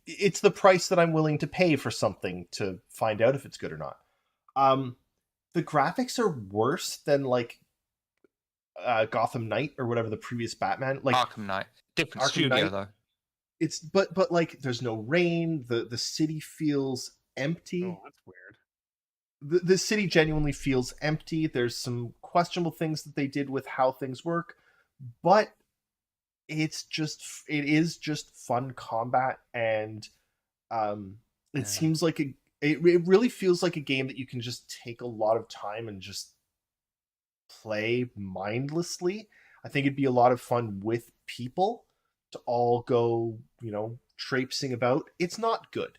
It's the price that I'm willing to pay for something to find out if it's good or not. The graphics are worse than like Gotham Knight or whatever the previous Batman. Like Arkham Knight, different Arkham studio Knight, though. It's but like there's no rain. The city feels empty. Oh, that's weird. The city genuinely feels empty. There's some questionable things that they did with how things work, but it is just fun combat, and it seems like it really feels like a game that you can just take a lot of time and just play mindlessly. I think it'd be a lot of fun with people to all go, traipsing about. It's not good.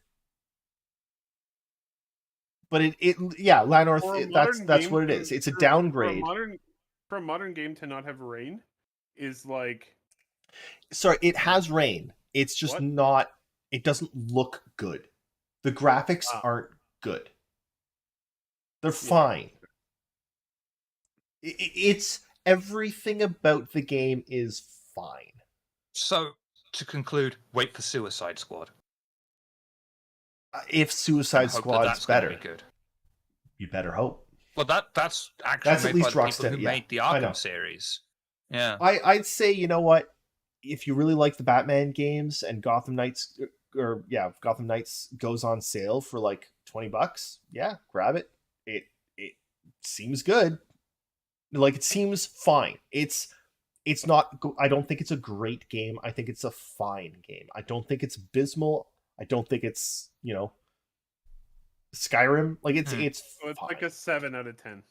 But Lanorth, that's what it is. It's a downgrade. For a modern game to not have rain is like... Sorry, it has rain. It's just not... It doesn't look good. The graphics aren't good. They're fine. It's... Everything about the game is fine. So, to conclude, wait for Suicide Squad. If Suicide Squad's better, good. You better hope. Well, that's actually made at least by the people who made the Arkham series. Yeah, I'd say, you know what? If you really like the Batman games and Gotham Knights, Gotham Knights goes on sale for like $20, grab it. It seems good. Like, it seems fine. It's not. I don't think it's a great game. I think it's a fine game. I don't think it's abysmal. I don't think it's, Skyrim. Like, it's fine. Like a 7 out of 10.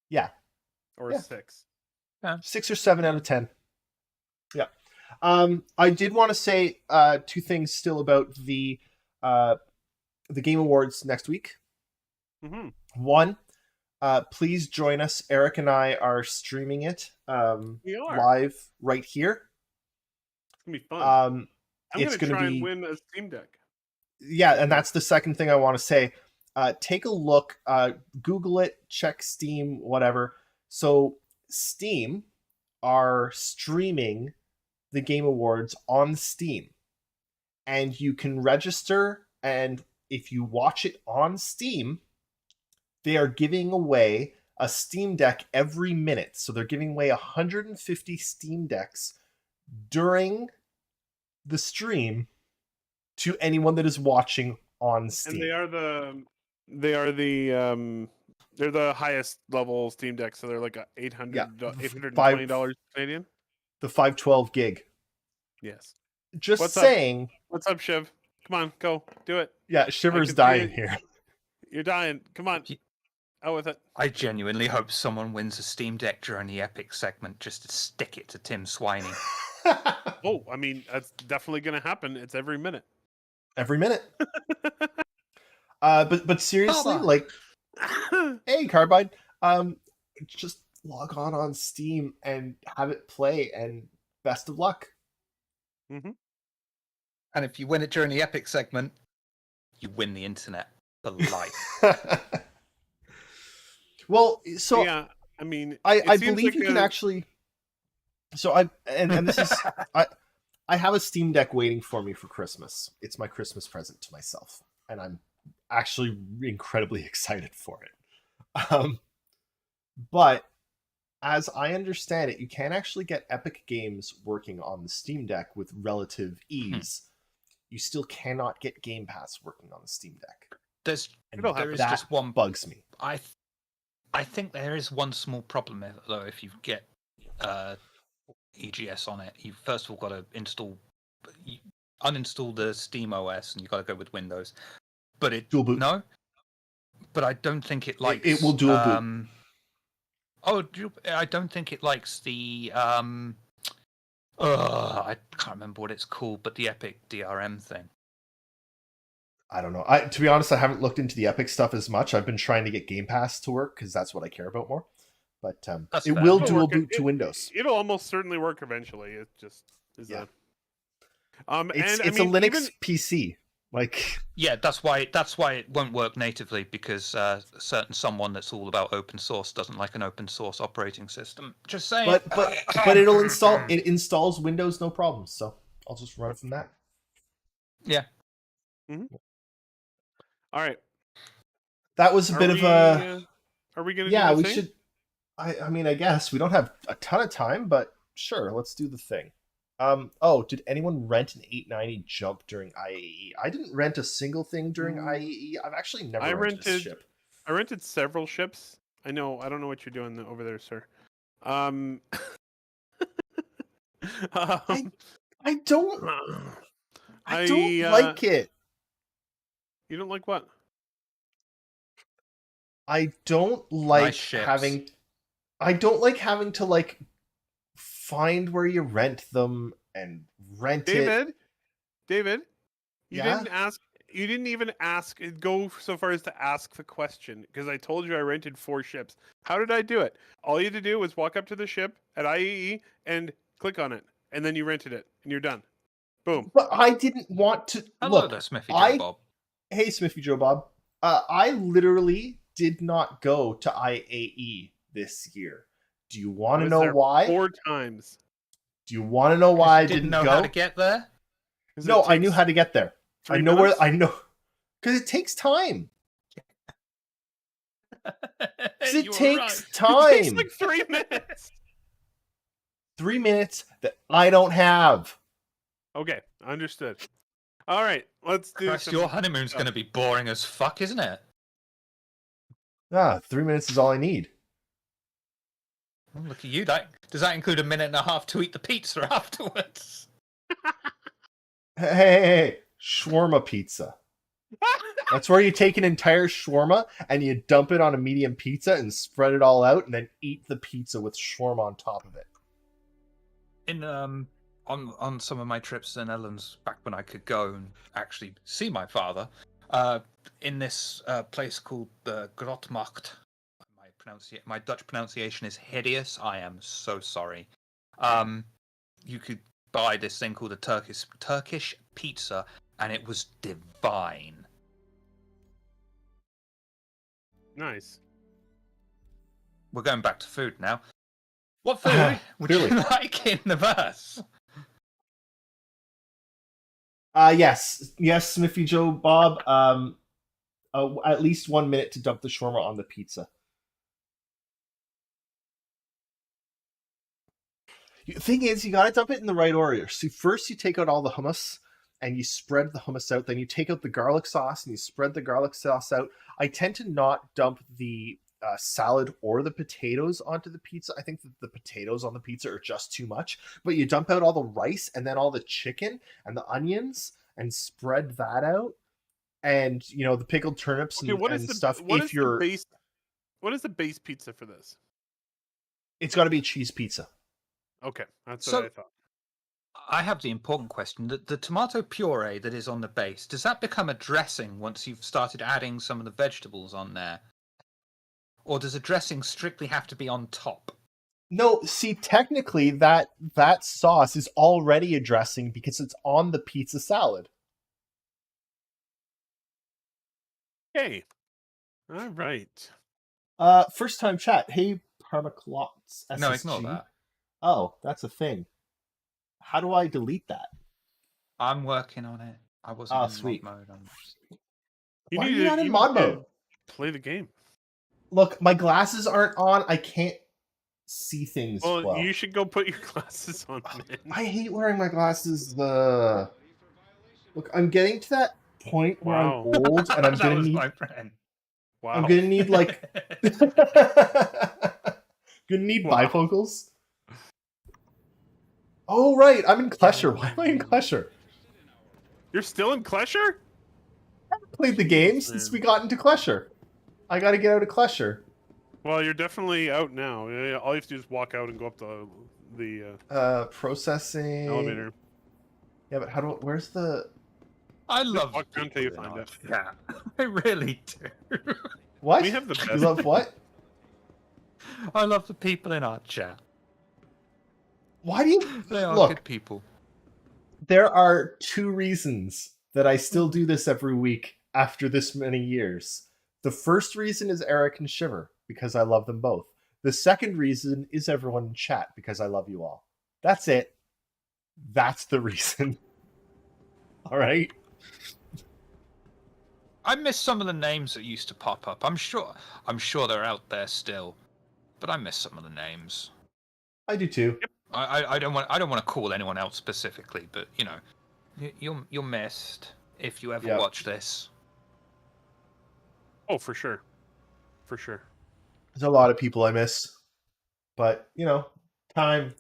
Yeah. Or a 6. Yeah. 6 or 7 out of 10. Yeah. I did want to say 2 things still about the Game Awards next week. Mm-hmm. One, please join us. Eric and I are streaming it live right here. It's gonna be fun. I'm gonna try and win a Steam Deck. Yeah, and that's the second thing I want to say. Take a look, Google it, check Steam, whatever. So Steam are streaming the Game Awards on Steam. and you can register, and if you watch it on Steam, they are giving away a Steam Deck every minute. So they're giving away 150 Steam Decks during the stream to anyone that is watching on Steam. And they're the highest level Steam Deck, so they're like $820 Canadian. The 512 gig. Yes. Just What's up? saying. What's up, Shiv? Come on, go do it. Yeah, Shiver's can see dying it. here. You're dying. Come on. Out with it. I genuinely hope someone wins a Steam Deck during the Epic segment just to stick it to Tim Swiney. Oh, I mean, that's definitely going to happen. It's every minute. Every minute. But seriously, Baba. like, hey, Carbide, just log on Steam and have it play, and best of luck. Mm-hmm. And if you win it during the Epic segment, you win the internet for life. Well, so yeah, I mean, I it seems believe like you can actually. So and this is I have a Steam Deck waiting for me for Christmas. It's my Christmas present to myself, and I'm actually incredibly excited for it. But as I understand it, you can actually get Epic games working on the Steam Deck with relative ease. You still cannot get Game Pass working on the Steam Deck. There is just one bugs me. I think there is one small problem though. If you get EGS on it, you first of all got to uninstall the Steam OS, and you got to go with Windows. But it dual boot. No, but I don't think it likes. It will dual boot. I don't think it likes the I can't remember what it's called, but the Epic DRM thing. I don't know. To be honest, I haven't looked into the Epic stuff as much. I've been trying to get Game Pass to work because that's what I care about more. But it will dual boot to Windows. It'll almost certainly work eventually. It just is yeah. It's a Linux PC. Like that's why it won't work natively, because someone that's all about open source doesn't like an open source operating system. Just saying. But it'll install. It installs Windows no problem. So I'll just run it from that. Yeah. Mm-hmm. All right. That was a bit of a. Are we gonna? Yeah, do the we thing? should. I mean, I guess we don't have a ton of time, but sure, let's do the thing. Did anyone rent an 890 jump during IAE? I didn't rent a single thing during IAE. I've actually never rented a ship. I rented several ships. I don't know what you're doing over there, sir. I don't like it. You don't like what? I don't like having to like find where you rent them and rent it. David, you didn't even go so far as to ask the question, because I told you I rented 4 ships. How did I do it? All you had to do was walk up to the ship at IAE and click on it, and then you rented it, and you're done. Boom. But I didn't want to. Hello there, Smithy Joe Bob. Hey, Smithy Joe Bob. I literally did not go to IAE this year. Do you want to know why? 4 times. Do you want to know why I didn't know go? How to get there? No, I knew how to get there. I know minutes? where. I know because it takes time. It takes time. It takes like 3 minutes. 3 minutes that I don't have. Okay, understood. All right, let's do. Your honeymoon's going to be boring as fuck, isn't it? 3 minutes is all I need. Oh, look at you. Does that include a minute and a half to eat the pizza afterwards? Hey, shawarma pizza. That's where you take an entire shawarma and you dump it on a medium pizza and spread it all out, and then eat the pizza with shawarma on top of it. In on some of my trips to the Netherlands, back when I could go and actually see my father, in this place called the Grotmacht. My Dutch pronunciation is hideous. I am so sorry. You could buy this thing called a Turkish pizza, and it was divine. Nice. We're going back to food now. What food would you really? like in the verse? Yes, Smithy Joe Bob. At least 1 minute to dump the shawarma on the pizza. The thing is, you gotta dump it in the right order. So first you take out all the hummus and you spread the hummus out. Then you take out the garlic sauce and you spread the garlic sauce out. I tend to not dump the salad or the potatoes onto the pizza. I think that the potatoes on the pizza are just too much. But you dump out all the rice and then all the chicken and the onions and spread that out. And the pickled turnips Okay, and stuff. If you're, what is the base pizza for this? it's got to be a cheese pizza. Okay, that's So- what I thought. I have the important question. The tomato puree that is on the base, does that become a dressing once you've started adding some of the vegetables on there? Or does a dressing strictly have to be on top? No, see, technically that sauce is already a dressing because it's on the pizza salad. Okay. All right. First time chat. Hey, Parmaclots. No, SSG. ignore that. Oh, that's a thing. How do I delete that? I'm working on it. I wasn't in sweet. mod mode. You Why are need you to- not in you mod need to mode? Play the game. Look, my glasses aren't on. I can't see things Well, well. you should go put your glasses on, man. I hate wearing my glasses. Look, I'm getting to that point where Wow. I'm old and I'm That gonna was need. my friend. Wow. I'm gonna need like. Gonna need Wow. bifocals. Oh right, I'm in Klesher. Why am I in Klesher? You're still in Klesher? Played the game since we got into Klesher. I gotta get out of Klesher. Well, you're definitely out now. Yeah, all you have to do is walk out and go up the Processing. elevator. Yeah, but where's the... I love walk the down till you people in find our it. chat. I really do. What? We have the You best. love what? I love the people in our chat. Why do you... They are Look, good people. there are 2 reasons that I still do this every week after this many years. The first reason is Eric and Shiver, because I love them both. The second reason is everyone in chat, because I love you all. That's it. That's the reason. All right? I miss some of the names that used to pop up. I'm sure they're out there still, but I miss some of the names. I do too. I don't want to call anyone out specifically, but you're missed if you ever Yep. watch this. Oh, for sure. For sure. There's a lot of people I miss. But, time.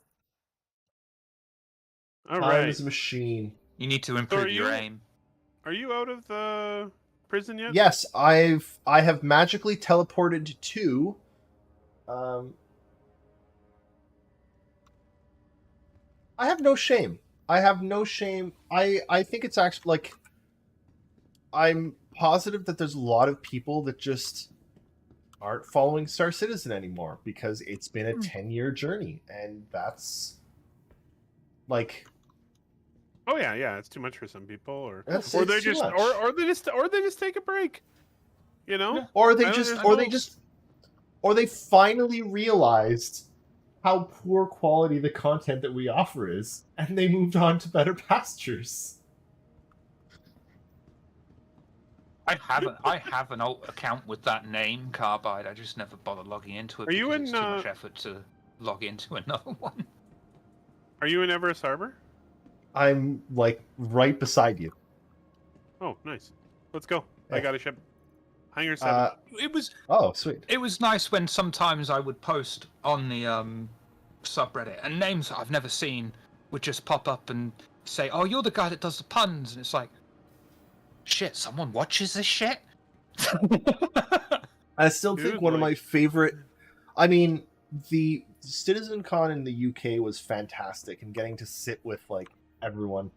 All Time right. is a machine. You need to improve your you- aim. Are you out of the prison yet? Yes, I have magically teleported to I have no shame. I have no shame. I think it's actually like I'm positive that there's a lot of people that just aren't following Star Citizen anymore because it's been a 10-year journey and that's like Oh yeah, it's too much for some people, or That's- or it's they too just much. or they just take a break. You know? Yeah. or they I just don't- or they finally realized how poor quality the content that we offer is and they moved on to better pastures. I have an alt account with that name, Carbide. I just never bother logging into it. Are you because in, it's too much effort to log into another one. Are you in Everest Harbor? I'm like right beside you. Oh, nice. Let's go. I Yeah. got a ship. Hangar 7. Oh, sweet. It was nice when sometimes I would post on the subreddit and names that I've never seen would just pop up and say, "Oh, you're the guy that does the puns," and it's like, shit, someone watches this shit. I still think Dude, one of like- my favorite. I mean, the CitizenCon in the UK was fantastic, and getting to sit with like everyone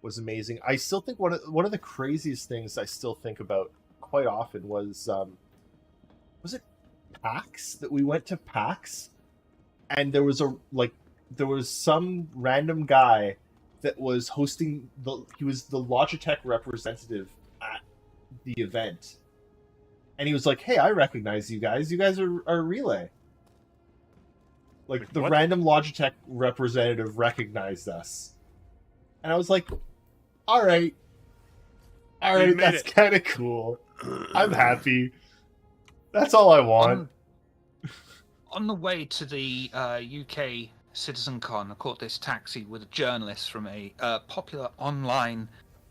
was amazing. I still think one of the craziest things I still think about quite often was it PAX that we went to PAX, and there was some random guy that was hosting he was the Logitech representative at the event. And he was like, "Hey, I recognize you guys. You guys are Relay." Like Like, the what? random Logitech representative recognized us. And I was like, "All right, All We right, made that's it. kind of cool. I'm happy. That's all I want. On the way to the UK CitizenCon, I caught this taxi with a journalist from a popular online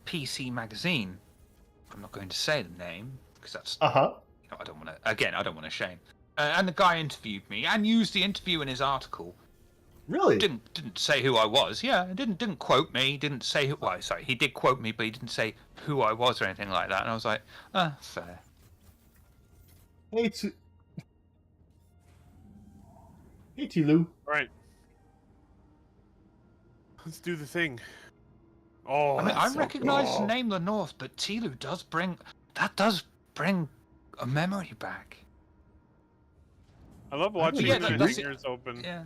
PC magazine. I'm not going to say the name because that's Uh-huh. I don't want to. Again, I don't want to shame. And the guy interviewed me and used the interview in his article. Really? Didn't say who I was. Yeah, didn't quote me. Didn't say who. Well, sorry, he did quote me, but he didn't say who I was or anything like that. And I was like, fair. Hey, Hey, Tilu. All right. Let's do the thing. Oh, I mean, I that's so recognise the cool. name the North, but Tilu does bring a memory back. I love watching Yeah, you with that's your it. ears open. Yeah.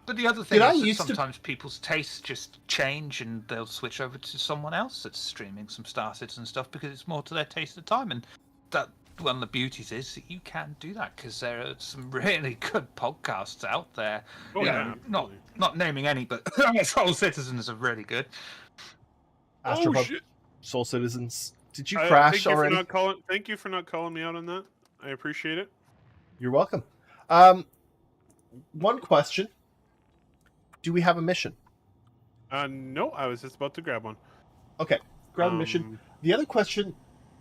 But the other thing Did I is that used to- sometimes people's tastes just change and they'll switch over to someone else that's streaming some Star Citizen stuff because it's more to their taste at the time. And that one of the beauties is that you can do that because there are some really good podcasts out there. Oh, You yeah, know, absolutely. not naming any, but Soul Citizens are really good. Astropub, Oh shit! Soul Citizens. Did you crash thank you already? Thank you for not calling me out on that. I appreciate it. You're welcome. One question. Do we have a mission? No, I was just about to grab one. Okay, grab a mission. The other question,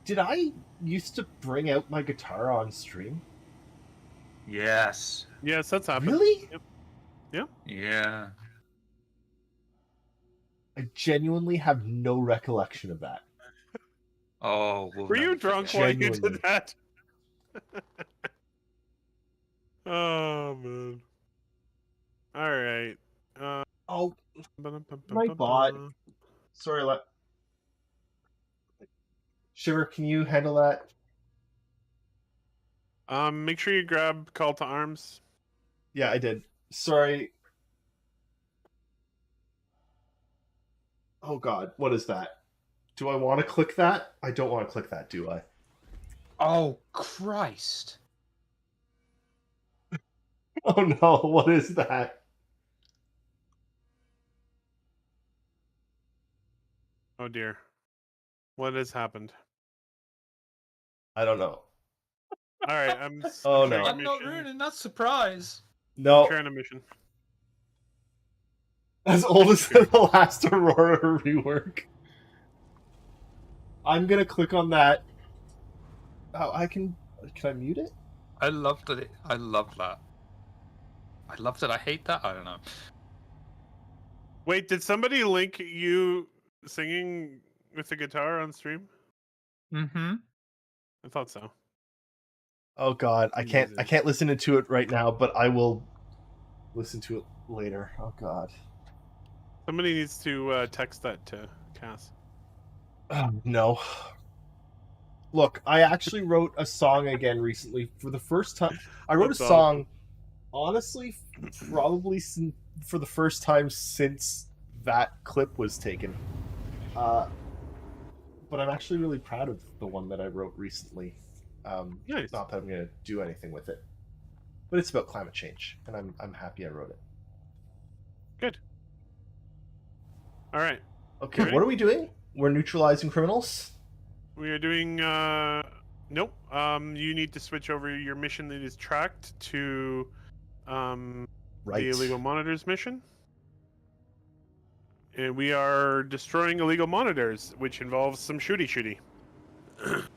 did I used to bring out my guitar on stream? Yes. Yes, that's happened. Really? Yep. Yeah. I genuinely have no recollection of that. Oh, we'll Were you never drunk forget. while you Genuinely. did that? Oh man. All right. Oh, my bot. Sorry, Shiver, can you handle that? Make sure you grab call to arms. Yeah, I did. Sorry. Oh god, what is that? Do I want to click that? I don't want to click that, do I? Oh, Christ. Oh no, what is that? Oh dear. What has happened? I don't know. All right, Oh, sharing no. a I'm not mission. ruining that surprise. No, Sharing a mission. as old as the last Aurora rework. I'm gonna click on that. Oh, can I mute it? I love that. I love that. I love that. I hate that. I don't know. Wait, did somebody link you singing with the guitar on stream? Mm-hmm. I thought so. Oh god, I can't listen to it right now, but I will listen to it later. Oh god. Somebody needs to text that to Cass. Oh, no. Look, I actually wrote a song again recently for the first time. I wrote That's a song, honestly, probably for the first time since that clip was taken. But I'm actually really proud of the one that I wrote recently. Nice. Not that I'm going to do anything with it, but it's about climate change, and I'm happy I wrote it. Good. All right. Okay, Ready? what are we doing? We're neutralizing criminals? We are doing nope. You need to switch over your mission that is tracked to Right. the illegal monitors mission. And we are destroying illegal monitors, which involves some shooty.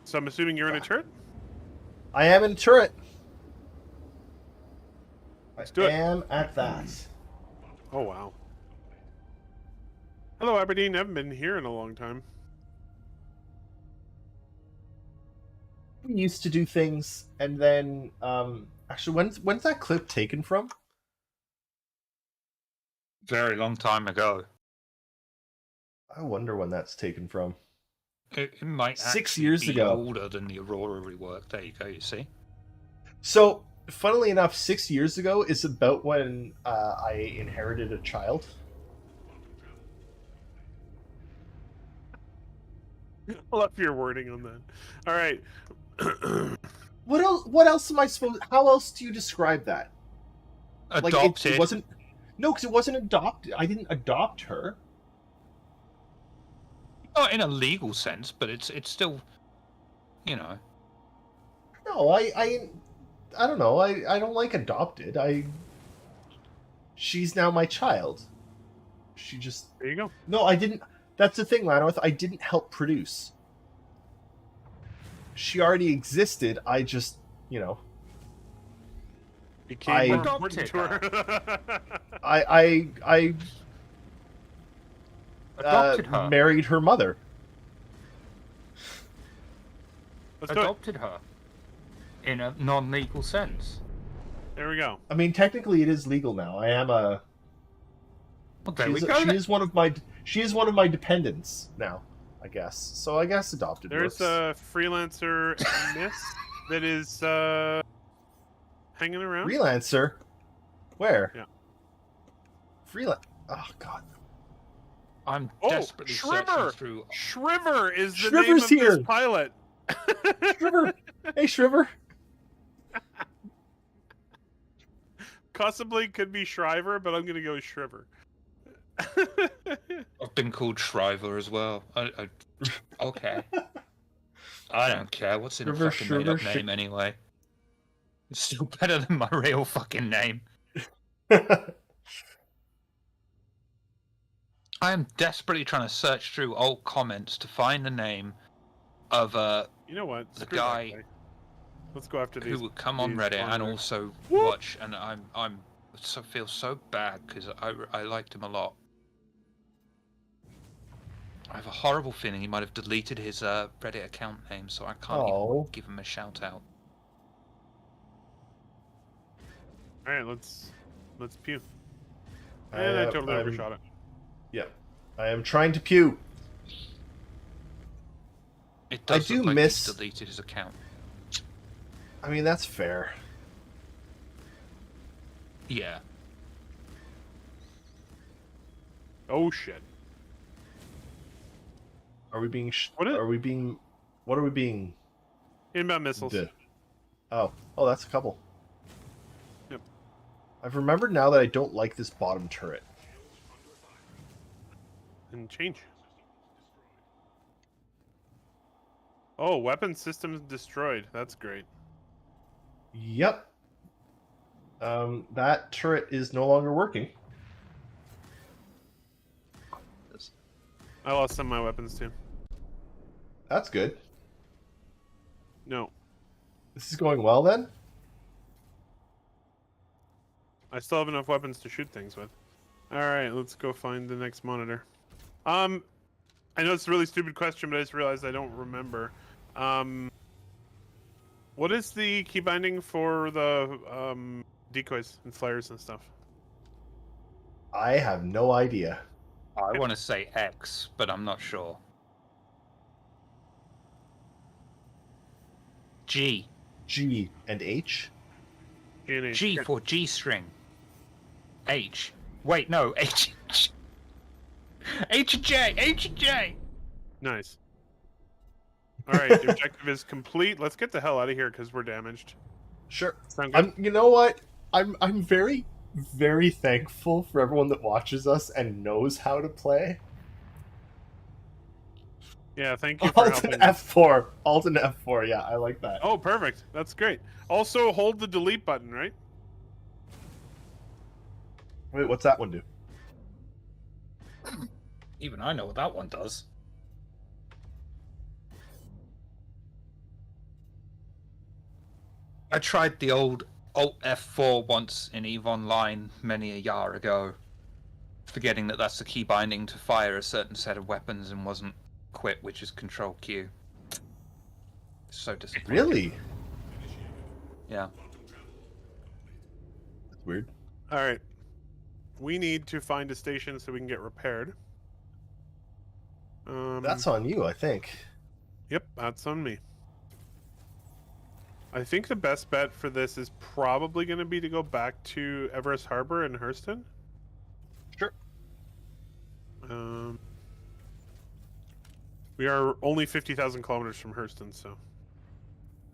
So I'm assuming you're in a turret? I am in a turret. Let's do it. I am at that. Oh wow. Hello Aberdeen, I haven't been here in a long time. We used to do things, and then actually, when's that clip taken from? Very long time ago. I wonder when that's taken from. It might 6 actually years be ago. older than the Aurora rework. There you go. You see. So, funnily enough, 6 years ago is about when I inherited a child. I love your wording on that. All right. What else? What else am I supposed? How else do you describe that? Adopted. It wasn't. No, because it wasn't adopted. I didn't adopt her. Not in a legal sense, but it's still, you know. No, I don't know. I don't like adopted. She's now my child. She just There you go. no. I didn't. That's the thing, Lanworth. I didn't help produce. She already existed. I just, Became I- more important Adopted to her. I Adopted her. married her mother. Let's do it. Adopted her. In a non-legal sense. There we go. I mean, technically, it is legal now. I am a. Well, there we go. She then. is one of my. She is one of my dependents now. I guess. So I guess adopted. There's works. a freelancer miss that is hanging around. Freelancer. Where? Yeah. Freelance. Oh God. I'm Oh, desperately searching Shriver! through. Shriver is the Shriver's name of here. this pilot. Shriver. Hey, Shriver. Possibly could be Shriver, but I'm gonna go with Shriver. I've been called Shriver as well. Okay. I don't care. What's in a Shriver, fucking made-up Shriver, name anyway? It's still better than my real fucking name. I am desperately trying to search through old comments to find the name of You know what? The Screw that guy Let's go after these. who would come on these Reddit and foreigners. also Whoop. watch, and feel so bad because I liked him a lot. I have a horrible feeling he might have deleted his Reddit account name, so I can't Oh. even give him a shout out. All right, let's pew. And I totally I'm- overshot it. Yeah. I am trying to pew. It does do look like miss- he's deleted his account. I mean, that's fair. Yeah. Oh shit! Are we being? What is- Are we being? What are we being? Inbound missiles. Oh, that's a couple. Yep. I've remembered now that I don't like this bottom turret. And change. Oh, weapon systems destroyed. That's great. Yep. That turret is no longer working. I lost some of my weapons too. That's good. No, This is going well then. I still have enough weapons to shoot things with. All right, let's go find the next monitor. I know it's a really stupid question, but I just realized I don't remember. What is the key binding for the decoys and flares and stuff? I have no idea. I want to say X, but I'm not sure. G. G and H. G&H. G for G string. H. Wait, no. H. H and J. H and J. Nice. All right, the objective is complete. Let's get the hell out of here because we're damaged. Sure. Sound good? You know what? I'm very, very thankful for everyone that watches us and knows how to play. Yeah, thank you for Alt helping. and F4. Alt and F4. Yeah, I like that. Oh, perfect. That's great. Also, hold the delete button, right? Wait, what's that one do? Even I know what that one does. I tried the old Alt F4 once in EVE Online many a year ago, forgetting that that's the key binding to fire a certain set of weapons and wasn't quit, which is Control Q. So disappointing. Really? Yeah. That's weird. All right. We need to find a station so we can get repaired. That's on you, I think. Yep, that's on me. I think the best bet for this is probably going to be to go back to Everest Harbor in Hurston. Sure. We are only 50,000 kilometers from Hurston, so...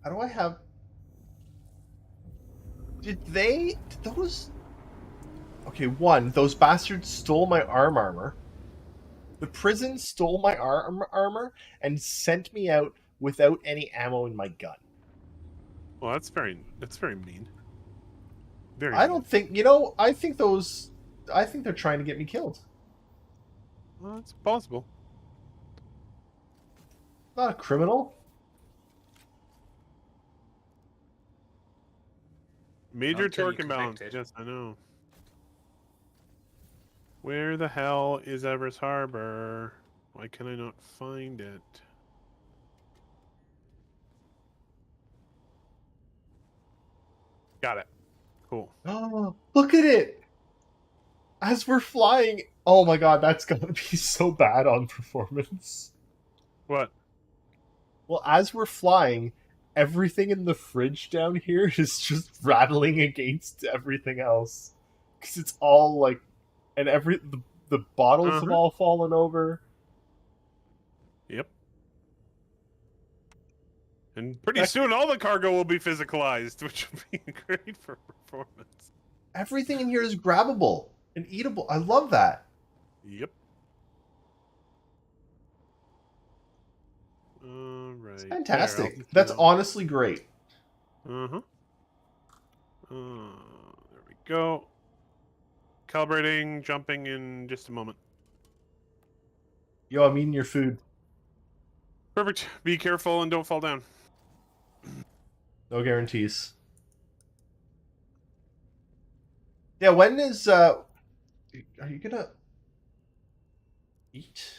How do I have... Did those... Okay, one, those bastards stole my armor. The prison stole my armor and sent me out without any ammo in my gun. Well, that's very mean. Very I mean. don't think, I think they're trying to get me killed. Well, it's possible. Not a criminal. Major Until torque you're imbalance. convicted. Yes, I know. Where the hell is Everest Harbor? Why can I not find it? Got it. Cool. Oh, look at it! As we're flying, oh my god, that's gonna be so bad on performance. What? Well, as we're flying, everything in the fridge down here is just rattling against everything else. Because it's all like, and the bottles have all fallen over. Yep. And pretty That's- soon all the cargo will be physicalized, which will be great for performance. Everything in here is grabbable and eatable. I love that. Yep. All right. It's fantastic. There, That's honestly great. Uh-huh. There we go. Calibrating, jumping in just a moment. Yo, I'm eating your food. Perfect. Be careful and don't fall down. No guarantees. Yeah, when is are you gonna eat?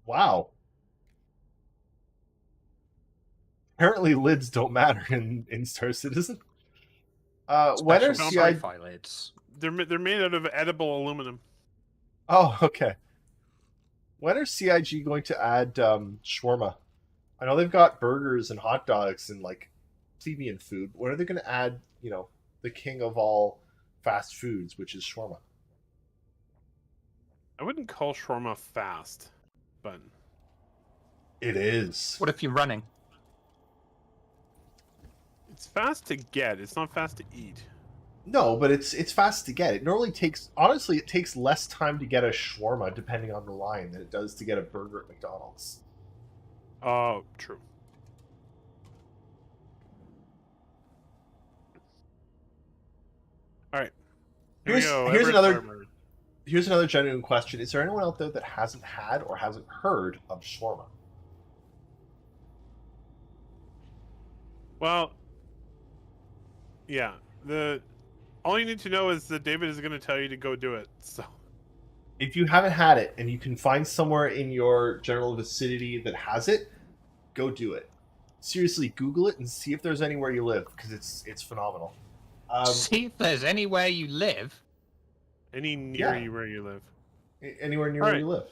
Wow. Apparently lids don't matter in Star Citizen. When are Special CI? sci-fi lids. They're made out of edible aluminum. Oh, okay. When are CIG going to add shawarma? I know they've got burgers and hot dogs and like plebeian food. When are they going to add, the king of all fast foods, which is shawarma? I wouldn't call shawarma fast, but It is. What if you're running? it's fast to get. It's not fast to eat. No, but it's fast to get. It normally it takes less time to get a shawarma depending on the line than it does to get a burger at McDonald's. Oh, true. All right. Here we Here's go. here's Everest another Harbor. here's another genuine question. Is there anyone out there that hasn't had or hasn't heard of shawarma? Well, yeah. All you need to know is that David is going to tell you to go do it. So If you haven't had it and you can find somewhere in your general vicinity that has it, go do it. Seriously, Google it and see if there's anywhere you live because it's phenomenal. See if there's anywhere you live. any near Yeah. you where you live. Anywhere near All where right. you live.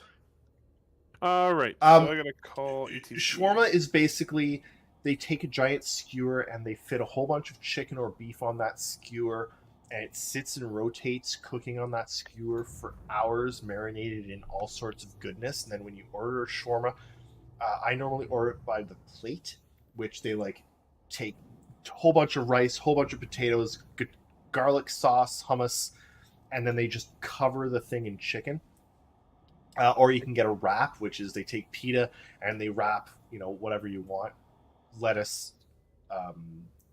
All right. Um, So I got to call ETC. Shawarma is basically they take a giant skewer and they fit a whole bunch of chicken or beef on that skewer, and it sits and rotates cooking on that skewer for hours, marinated in all sorts of goodness. And then when you order a shawarma, I normally order it by the plate, which they like take a whole bunch of rice, whole bunch of potatoes, garlic sauce, hummus, and then they just cover the thing in chicken. Or you can get a wrap, which is they take pita and they wrap, whatever you want, lettuce,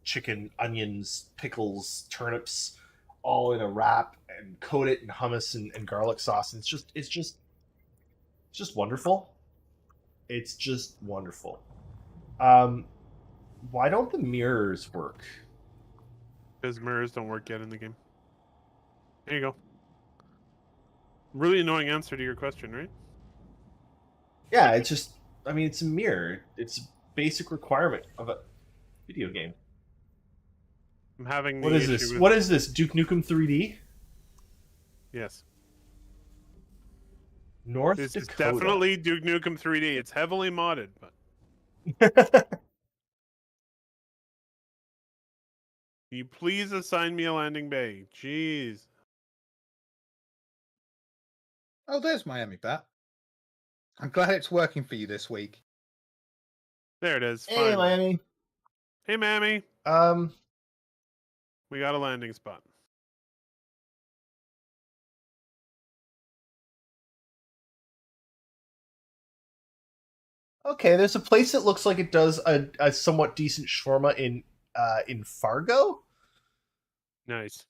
chicken, onions, pickles, turnips, all in a wrap and coat it in hummus and garlic sauce. And it's just wonderful. It's just wonderful. Why don't the mirrors work? Because mirrors don't work yet in the game. There you go. Really annoying answer to your question, right? Yeah, it's a mirror. It's a basic requirement of a video game. I'm having the What is issue this? with... What is this? Duke Nukem 3D? Yes. North This is Dakota. definitely Duke Nukem 3D. It's heavily modded, but can you please assign me a landing bay? Jeez. Oh, there's Miami Bat. I'm glad it's working for you this week. There it is. Hey, Finally. Lanny. Hey, Mammy. Um, We got a landing spot. Okay, there's a place that looks like it does a somewhat decent shawarma in Fargo. Nice.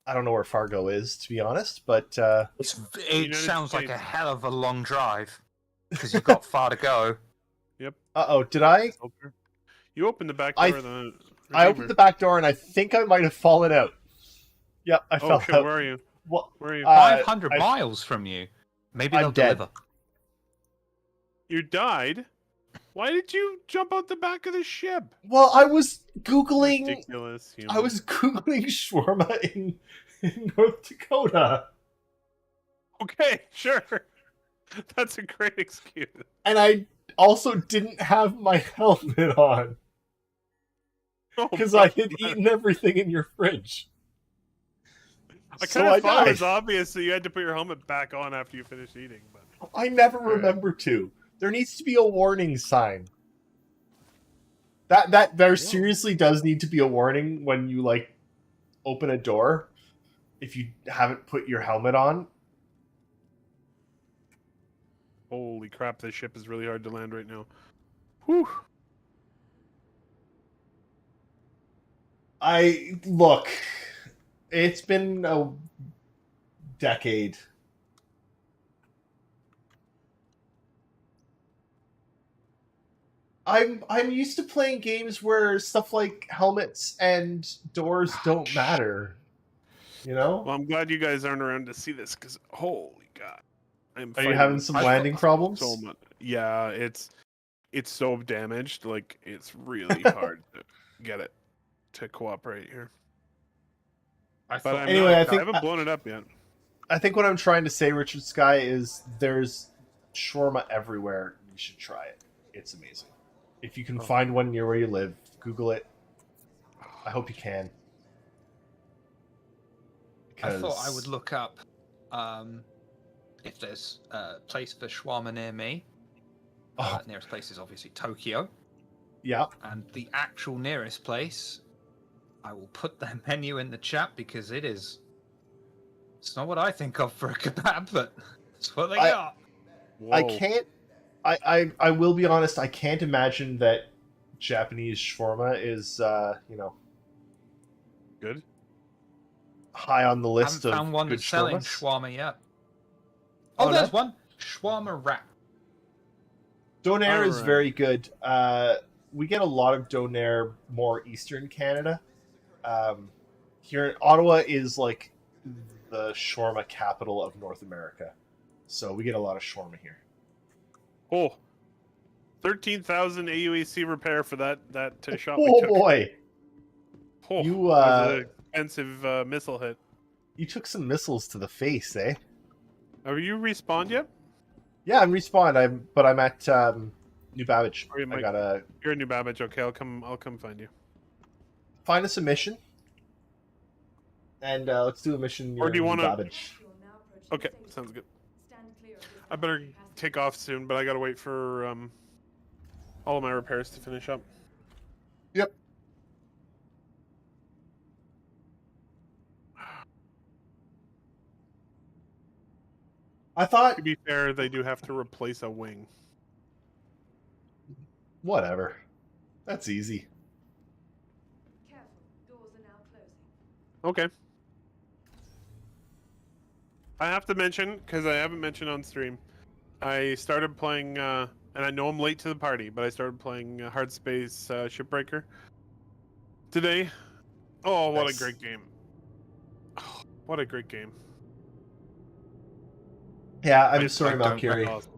I don't know where Fargo is, to be honest, but It United sounds like a States. hell of a long drive because you've got far to go. Yep. did I? You opened the back I- door of the I opened the back door and I think I might have fallen out. Yep, I Oh fell shit! out. Where are you? What? Where are you? 500 I- miles from you. Maybe I'm they'll dead. deliver. You died? Why did you jump out the back of the ship? Well, I was googling. Ridiculous. I was googling shawarma in North Dakota, Okay, sure. That's a great excuse. and I also didn't have my helmet on Oh, because I had eaten everything in your fridge. I So kind I of thought it died. was obvious that you had to put your helmet back on after you finished eating, but I never remember to. There needs to be a warning sign. There seriously does need to be a warning when you like open a door if you haven't put your helmet on. holy crap, this ship is really hard to land right now. Whew. Look, it's been a decade. I'm used to playing games where stuff like helmets and doors don't matter. You know? Well, I'm glad you guys aren't around to see this because holy god, I'm. Are you fighting having with some I landing thought- problems? so much? Yeah, it's so damaged. Like it's really hard to get it to cooperate here. I But thought, I'm Anyway, not, I think- haven't blown it up yet. I think what I'm trying to say, Richard Sky, is there's shawarma everywhere. You should try it. It's amazing. If you can find one near where you live, Google it. I hope you can. I thought I Because- would look up if there's a place for shawarma near me. Oh, Nearest place is obviously Tokyo, yeah. and the actual nearest place, I will put their menu in the chat because it's not what I think of for a kebab, but it's what they got. I Whoa. can't. I will be honest. I can't imagine that Japanese shawarma is Good. high on the I list haven't of found one good that's selling shawarmas. shawarma yet. Oh, Oh, there's no? one. Shawarma wrap. Donair is Alright. very good. We get a lot of Donair more Eastern Canada. Here in Ottawa is like the shawarma capital of North America, so we get a lot of shawarma here. Oh. 13,000 AUAC repair for that shot we Oh took. boy, Oh, You, that was an expensive missile hit. you took some missiles to the face, eh? Are you respawned yet? Yeah, I'm respawned. I'm at New Babbage. Or you I might- gotta You're in New Babbage. Okay, I'll come find you. find us a mission, and let's do a mission near Or do you New wanna- Babbage. Okay, sounds good. I better take off soon, but I gotta wait for all of my repairs to finish up. Yep. I thought To be fair, they do have to replace a wing. whatever. That's easy. Okay. I have to mention, because I haven't mentioned on stream, I started playing, and I know I'm late to the party, but I started playing Hard Space Shipbreaker today. Oh, what Nice. a great game. Oh, what a great game. Yeah, I'm It's sorry, I don't Malkiri. Awesome.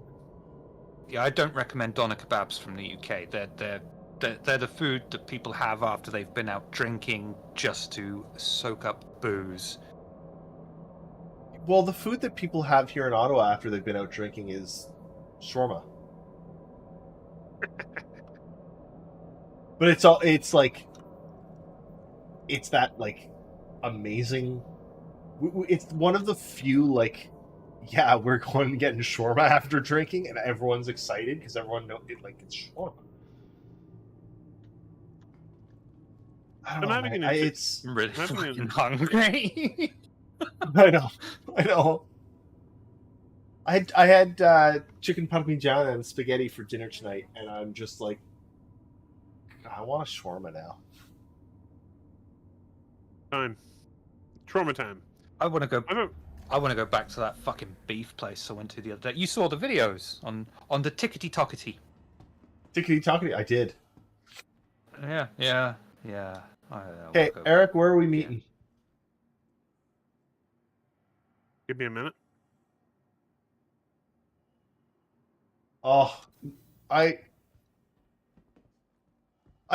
Yeah, I don't recommend doner kebabs from the UK. They're the food that people have after they've been out drinking just to soak up booze. Well, the food that people have here in Ottawa after they've been out drinking is shawarma. But it's like it's that like amazing. It's one of the few like, yeah, we're going to get shawarma after drinking, and everyone's excited because everyone knows it like it's shawarma. I don't I'm know, having man. an inter- It's I'm really Imagine fucking it- hungry. I know. I had chicken parmigiana and spaghetti for dinner tonight, and I'm just like, I want a shawarma now. Time. Trauma time. I want to go. I don't. I want to go back to that fucking beef place I went to the other day. You saw the videos on the Tickety Tockety. Tickety tockety, I did. Yeah. I wanna Okay, go Eric, back. where are we meeting? Give me a minute. Oh, I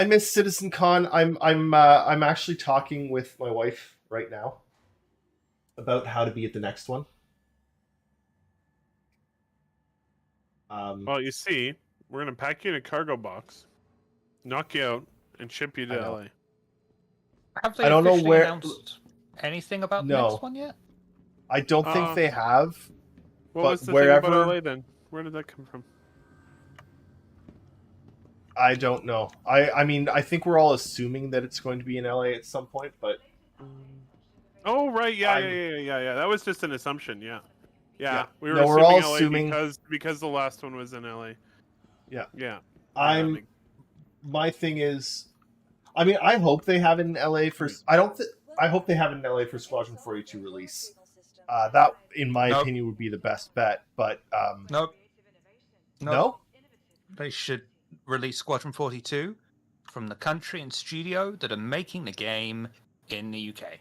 miss CitizenCon. I'm actually talking with my wife right now about how to be at the next one. Well, you see, we're gonna pack you in a cargo box, knock you out, and ship you I to know. LA. Have they I don't know officially where- announced anything about the No. next one yet? I don't think they have. What But was the wherever- thing about LA then? Where did that come from? I don't know. I mean, I think we're all assuming that it's going to be in LA at some point, but Oh right, yeah. I'm- That was just an assumption. Yeah. Yeah. We were No, we're assuming all LA assuming- because the last one was in LA. Yeah. Yeah. I'm. My thing is, I mean, I hope they have it in LA for. I don't. I hope they have it in LA for Squadron 42 release. That, in my Nope. opinion, would be the best bet. But Nope. no. They should release Squadron 42 from the country and studio that are making the game in the UK.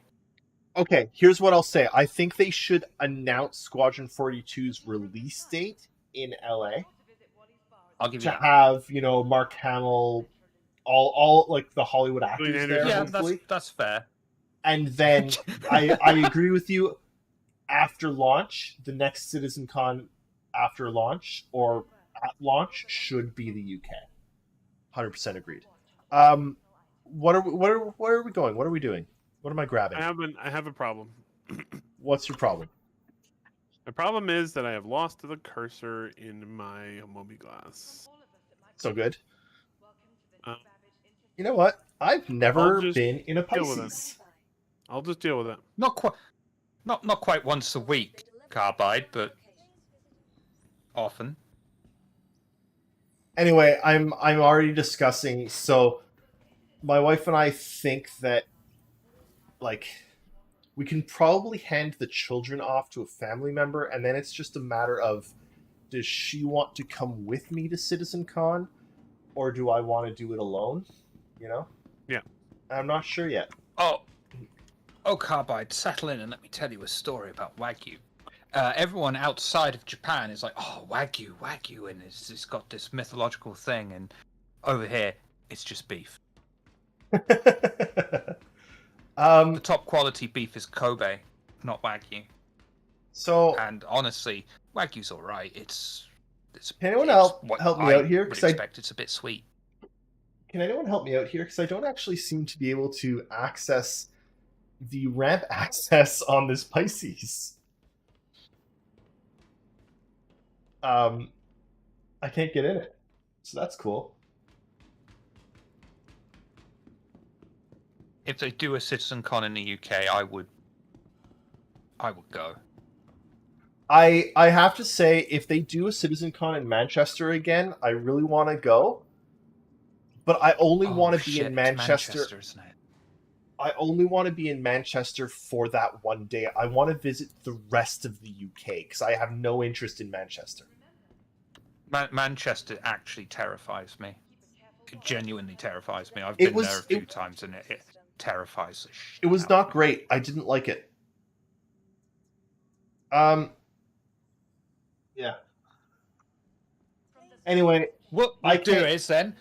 Okay, here's what I'll say. I think they should announce Squadron 42's release date in LA I'll give to you that. have, Mark Hamill, all like the Hollywood actors there, Anderson. Yeah, hopefully. that's fair. And then I agree with you. After launch, the next CitizenCon after launch or at launch should be the UK. 100% agreed. What are we going? What are we doing? What am I grabbing? I have a problem. What's your problem? The problem is that I have lost the cursor in my Omae glass. So good. Uh, You know what? I've never I'll just been in a deal with it. Pisces. I'll just deal with it. Not quite once a week, Carbide, but often. Anyway, I'm already discussing. So, my wife and I think that, like, we can probably hand the children off to a family member, and then it's just a matter of, does she want to come with me to CitizenCon, or do I want to do it alone? Yeah. I'm not sure yet. Oh, Carbide, settle in and let me tell you a story about Wagyu. Everyone outside of Japan is like, oh, Wagyu, and it's got this mythological thing, and over here, it's just beef. The top quality beef is Kobe, not Wagyu. So, And honestly, Wagyu's all right. It's Can anyone it's help what me I out here? would 'Cause I expect it's a bit sweet. Can anyone help me out here? Because I don't actually seem to be able to access the ramp access on this Pisces. I can't get in it, so that's cool. If they do a CitizenCon in the UK, I would go. I have to say, if they do a CitizenCon in Manchester again, I really want to go. But I only want to be in it's Manchester. isn't it? I only want to be in Manchester for that one day. I want to visit the rest of the UK because I have no interest in Manchester. Manchester actually terrifies me. It genuinely terrifies me. I've It been was- there a few times, and it terrifies the shit It was out not of me. great. I didn't like it. Yeah. Anyway, What I we'll do can't- is then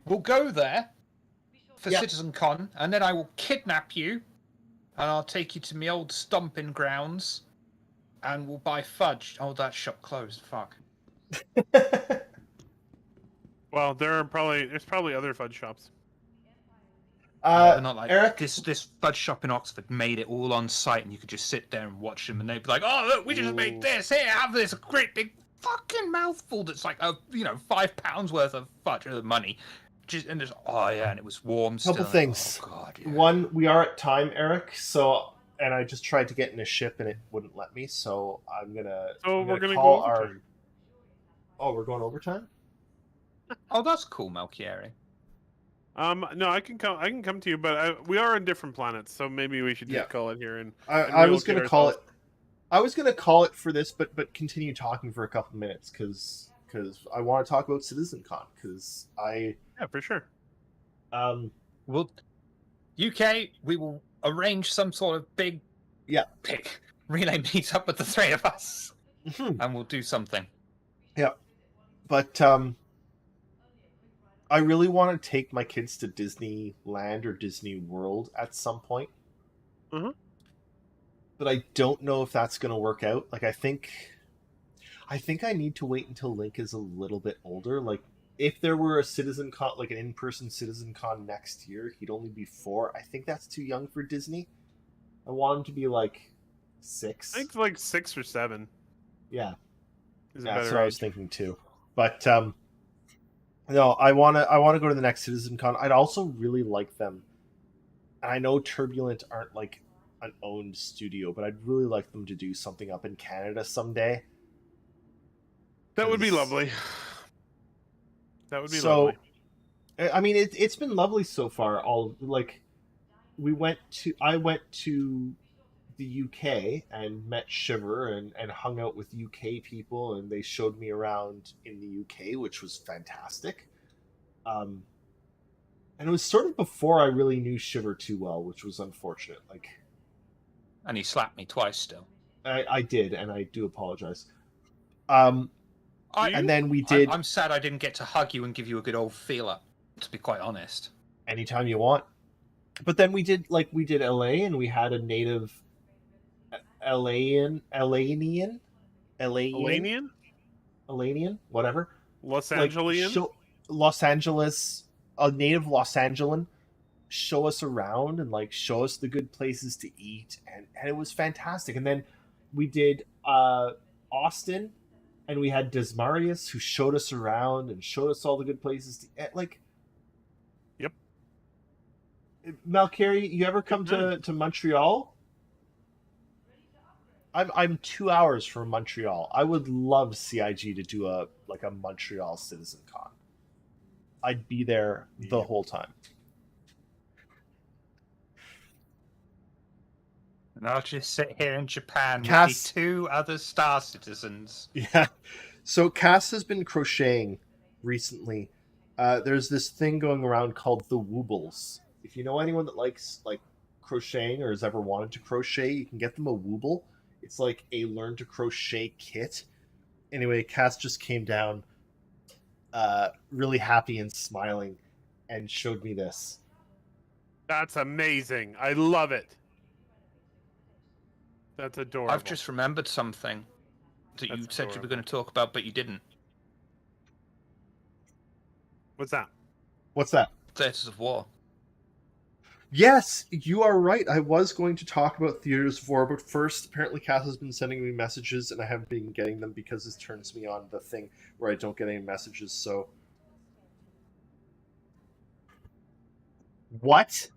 we'll go there for Yeah. CitizenCon, and then I will kidnap you, and I'll take you to my old stomping grounds, and we'll buy fudge. Oh, that shop closed. Fuck. Well, there's probably other fudge shops. They're not like Eric, this fudge shop in Oxford made it all on site, and you could just sit there and watch them, and they'd be like, "Oh, look, we just Ooh. made this. Here, have this great big fucking mouthful that's like £5 worth of fudge of money." And just and it was warm. Couple still. things. Oh god. Yeah. one, we are at time, Eric, so and I just tried to get in a ship and it wouldn't let me. So I'm gonna. So I'm we're gonna call go overtime. Oh, we're going overtime. Oh, that's cool, Melchiori. No, I can come. I can come to you, but we are on different planets, so maybe we should just Yeah. call it here and I was relocate gonna call ourselves. it. I was gonna call it for this, but continue talking for a couple minutes because I want to talk about CitizenCon because Yeah, for sure. um Well, UK, we will arrange some sort of big relay meetup with the three of us, and we'll do something. yeah, but I really want to take my kids to Disneyland or Disney World at some point. Mhm. But I don't know if that's going to work out. Like I think I need to wait until Link is a little bit older. Like if there were a Citizen Con, like an in-person Citizen Con next year, he'd only be 4. I think that's too young for Disney. I want him to be like 6. I think it's like 6 or 7 Yeah, is a that's better what I age. was thinking too. But no, I wanna go to the next Citizen Con. I'd also really like them. And I know Turbulent aren't like an owned studio, but I'd really like them to do something up in Canada someday. That would be 'Cause- lovely. That would be So, lovely. I mean, it's been lovely so far. All like, I went to the UK and met Shiver and hung out with UK people, and they showed me around in the UK, which was fantastic. And it was sort of before I really knew Shiver too well, which was unfortunate. Like, And he slapped me twice still. I did, and I do apologize. And then we did I'm sad I didn't get to hug you and give you a good old feel up, to be quite honest. anytime you want. But then we did LA, and we had a native Elanian, Elanian? whatever. Los Like Angelian? Los Angeles, a native Los Angelan, show us around and like show us the good places to eat, and it was fantastic. And then we did Austin, and we had Desmarius who showed us around and showed us all the good places to eat. Like, Yep. Malcary, you ever come to Montreal? I'm 2 hours from Montreal. I would love CIG to do a Montreal Citizen Con. I'd be there the whole time. And I'll just sit here in Japan Cass- with the 2 other Star Citizens. Yeah. So Cass has been crocheting recently. There's this thing going around called the Woobles. If you know anyone that likes like crocheting or has ever wanted to crochet, you can get them a Wooble. It's like a learn to crochet kit. Anyway, Cass just came down, really happy and smiling, and showed me this. That's amazing. I love it. That's adorable. I've just remembered something that you That's said you were adorable. going to talk about, but you didn't. What's that? What's that? Theaters of War. Yes, you are right. I was going to talk about Theaters of War, but first, apparently Cass has been sending me messages, and I haven't been getting them because this turns me on the thing where I don't get any messages, so... What?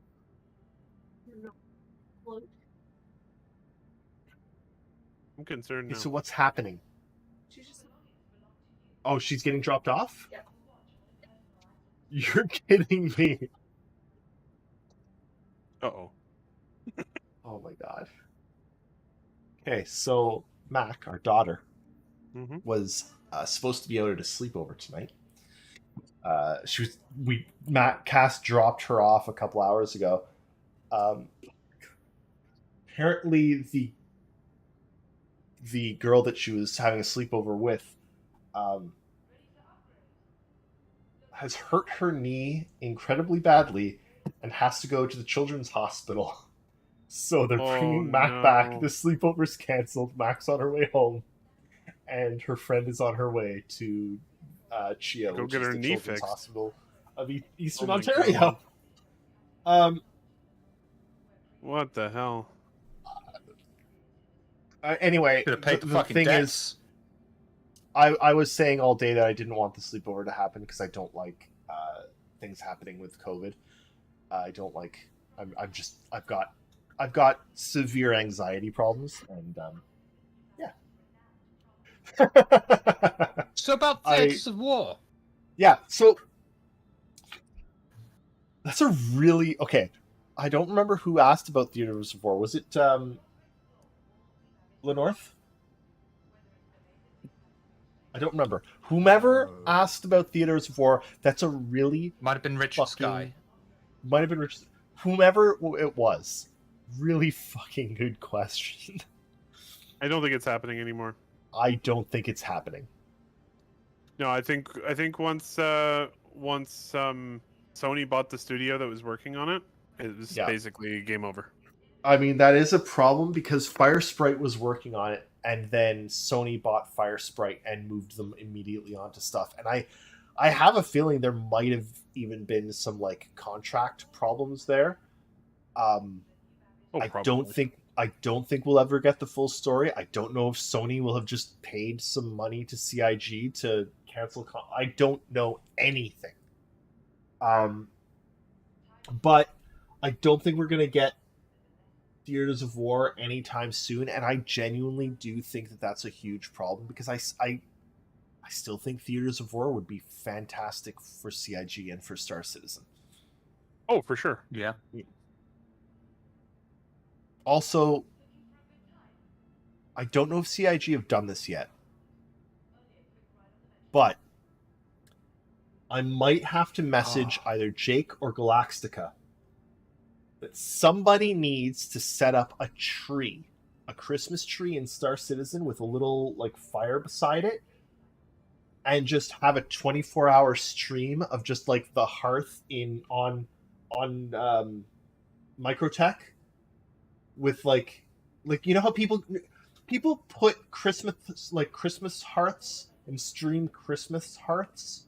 I'm concerned now. So what's happening? Oh, she's getting dropped off? Yeah. You're kidding me. Uh-oh. Oh my god. Okay, so Mac, our daughter, Mm-hmm. was supposed to be out at a sleepover tonight. Cass dropped her off a couple hours ago. Apparently, the girl that she was having a sleepover with has hurt her knee incredibly badly and has to go to the children's hospital. So they're bringing Mac back. The sleepover's canceled. Mac's on her way home, and her friend is on her way to CHIA, Go which get is her the knee Children's fixed. Hospital of Eastern Oh my Ontario. What the hell? Anyway, Could have paid the the fucking thing debts. is, I was saying all day that I didn't want the sleepover to happen because I don't like things happening with COVID. I don't like. I've got I've got severe anxiety problems, and yeah. So about theaters of war. Yeah, so that's a really okay. I don't remember who asked about Theaters of War. Was it Lenorth? I don't remember. Whomever asked about Theaters of War, that's a really Might have been Richard Sky. might have been Rich. Whomever it was, really fucking good question. I don't think it's happening anymore. I don't think it's happening. No, I think once Sony bought the studio that was working on it, it was basically game over. I mean, that is a problem because Firesprite was working on it, and then Sony bought Firesprite and moved them immediately onto stuff. And I have a feeling there might have even been some like contract problems there. I don't think we'll ever get the full story. I don't know if Sony will have just paid some money to CIG to cancel. I don't know anything. But I don't think we're gonna get Theaters of War anytime soon, and I genuinely do think that that's a huge problem because I still think Theaters of War would be fantastic for CIG and for Star Citizen. Oh, for sure. Yeah. Also, I don't know if CIG have done this yet, but I might have to message either Jake or Galaxtica that somebody needs to set up a tree, a Christmas tree in Star Citizen with a little like fire beside it, and just have a 24-hour stream of just like the hearth on Microtech with like you know how people put Christmas hearths and stream Christmas hearths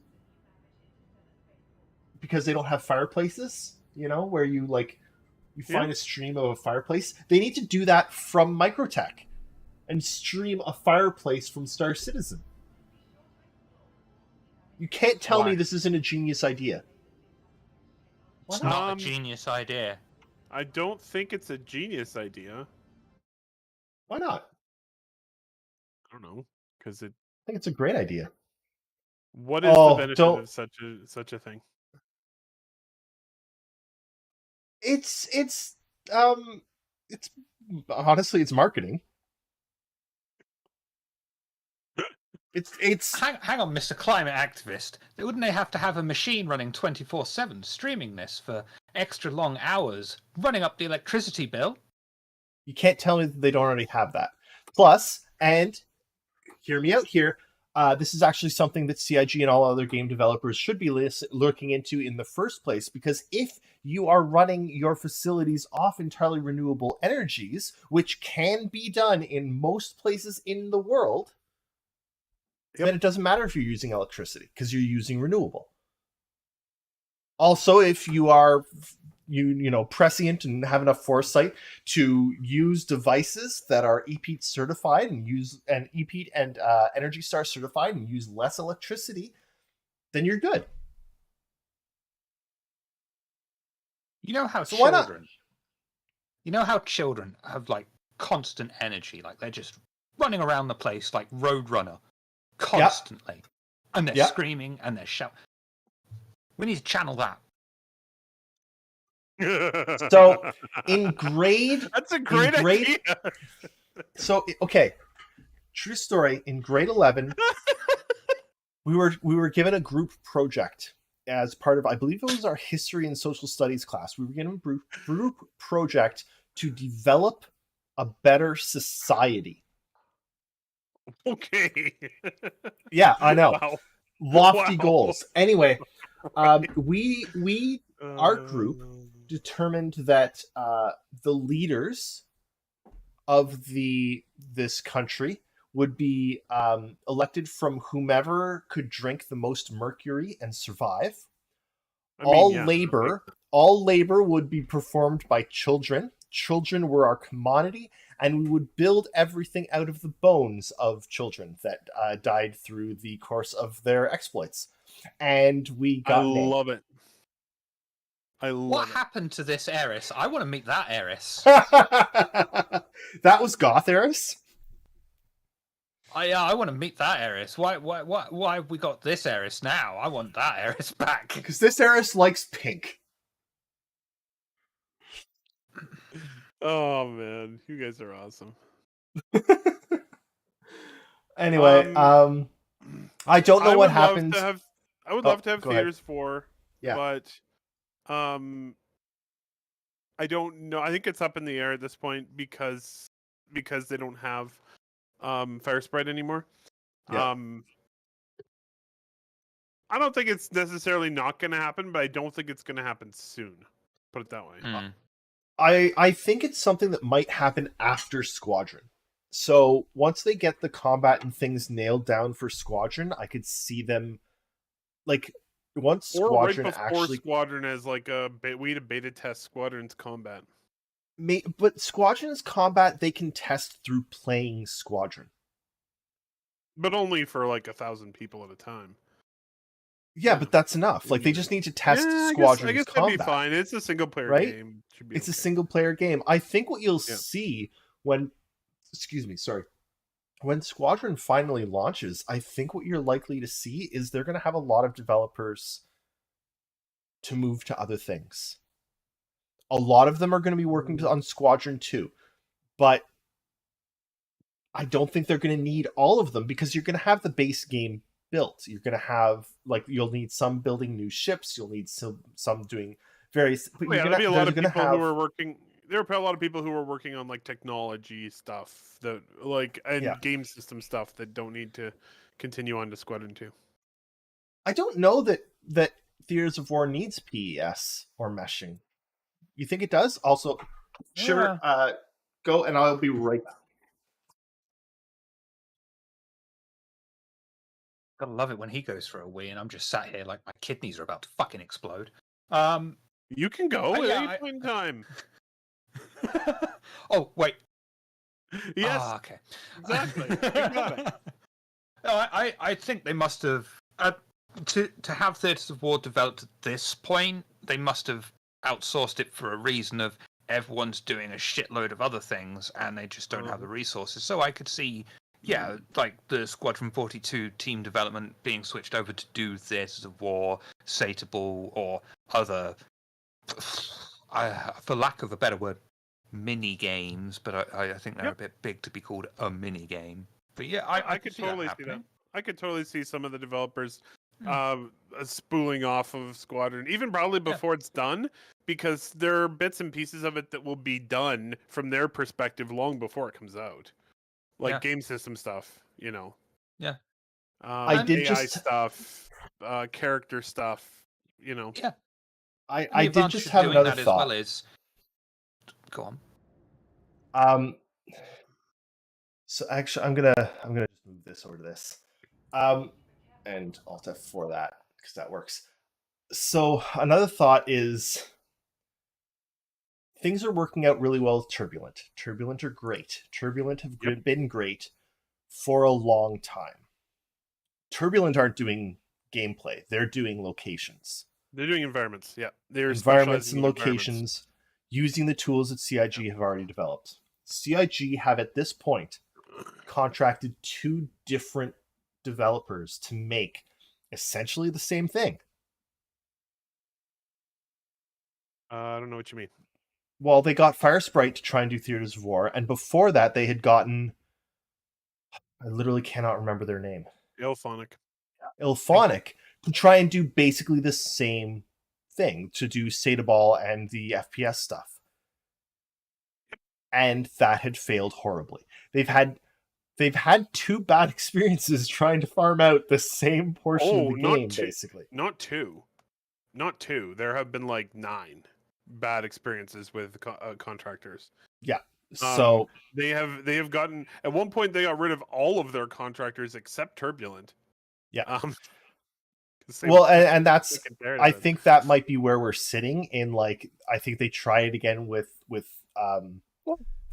because they don't have fireplaces, you know, where you find a stream of a fireplace. They need to do that from Microtech and stream a fireplace from Star Citizen. You can't tell me this isn't a genius idea. It's not a genius idea. I don't think it's a genius idea. Why not? I don't know, because I think it's a great idea. What is the benefit of such a thing? It's honestly, it's marketing. It's hang on, Mr. Climate Activist. Wouldn't they have to have a machine running 24/7 streaming this for extra long hours, running up the electricity bill? You can't tell me that they don't already have that. Plus, and hear me out here, this is actually something that CIG and all other game developers should be looking into in the first place, because if you are running your facilities off entirely renewable energies, which can be done in most places in the world, then it doesn't matter if you're using electricity because you're using renewable. Also, if you are prescient and have enough foresight to use devices that are EPEAT certified and EPEAT and Energy Star certified and use less electricity, then you're good. You know how children have like constant energy, like they're just running around the place like Roadrunner constantly, and they're screaming and they're shouting. We need to channel that. So in grade, that's a great idea. So okay, true story. In grade 11, we were given a group project as part of, I believe it was our history and social studies class. We were given a group project to develop a better society. Okay. Yeah, I know. Wow. Lofty goals. Anyway, our group determined that the leaders of this country would be elected from whomever could drink the most mercury and survive. All labor would be performed by children. Children were our commodity, and we would build everything out of the bones of children that died through the course of their exploits. And we got I love it. I What love it. happened to this heiress? I want to meet that heiress. That was Goth Eris? I want to meet that heiress. Why have we got this heiress now? I want that heiress back. Because this Eris likes pink. Oh man, you guys are awesome. Anyway, I don't know I what would love happens. to have. I would Oh, love to have go ahead. Theaters 4, Yeah. but I don't know. I think it's up in the air at this point because they don't have Fire Sprite anymore. Yeah. I don't think it's necessarily not going to happen, but I don't think it's going to happen soon. Put it that way. I think it's something that might happen after Squadron. So once they get the combat and things nailed down for Squadron, I could see them like once Or right Squadron before actually. Squadron as like we to beta test Squadron's combat. But Squadron's combat they can test through playing Squadron. But only for like 1,000 people at a time. Yeah, but that's enough. Like they just need to test Squadron's I guess combat. that'd be fine. It's a single player Right? game. Should be It's a okay. single player game. I think what you'll see when when Squadron finally launches, I think what you're likely to see is they're going to have a lot of developers to move to other things. A lot of them are going to be working on Squadron 2, but I don't think they're going to need all of them because you're going to have the base game built. You're going to have you'll need some building new ships. You'll need some doing various. But there'll be a lot of people have, who are working. There are a lot of people who are working on like technology stuff that game system stuff that don't need to continue on to Squadron 2. I don't know that Theaters of War needs PES or meshing. You think it does? Also, sure. Go and I'll be right back. Gotta love it when he goes for a wee and I'm just sat here like my kidneys are about to fucking explode. You can go at yeah, any point in time. Oh wait. Yes. Okay. Exactly. You got it. No, I think they must have to have Theatres of War developed at this point. They must have outsourced it for a reason of everyone's doing a shitload of other things and they just don't have the resources. So I could see, like the Squadron 42 team development being switched over to do Theatres of War, Satable, or other, for lack of a better word, mini games. But I think they're a bit big to be called a mini game. But yeah, I could see totally that see that. happening. I could totally see some of the developers spooling off of Squadron, even probably before it's done, because there are bits and pieces of it that will be done from their perspective long before it comes out, like game system stuff, Yeah. I did AI just stuff, character stuff, I did just have another that thought. As well as... Go on. So actually, I'm gonna just move this over to this, and Alt F4 that because that works. So another thought is things are working out really well with Turbulent. Turbulent are great. Turbulent have been great for a long time. Turbulent aren't doing gameplay; they're doing locations. They're doing environments. Yeah, they're environments and locations using the tools that CIG have already developed. CIG have at this point contracted 2 different developers to make essentially the same thing. I don't know what you mean. Well, they got Firesprite to try and do Theaters of War, and before that they had gotten, I literally cannot remember their name. Ilphonic to try and do basically the same thing, to do Sataball and the FPS stuff. And that had failed horribly. They've had 2 bad experiences trying to farm out the same portion of the game, basically. Not two. There have been like 9 bad experiences with contractors. Yeah. So they have gotten, at one point they got rid of all of their contractors except Turbulent. Yeah. Well, and that's, I think think that might be where we're sitting in. Like, I think they try it again with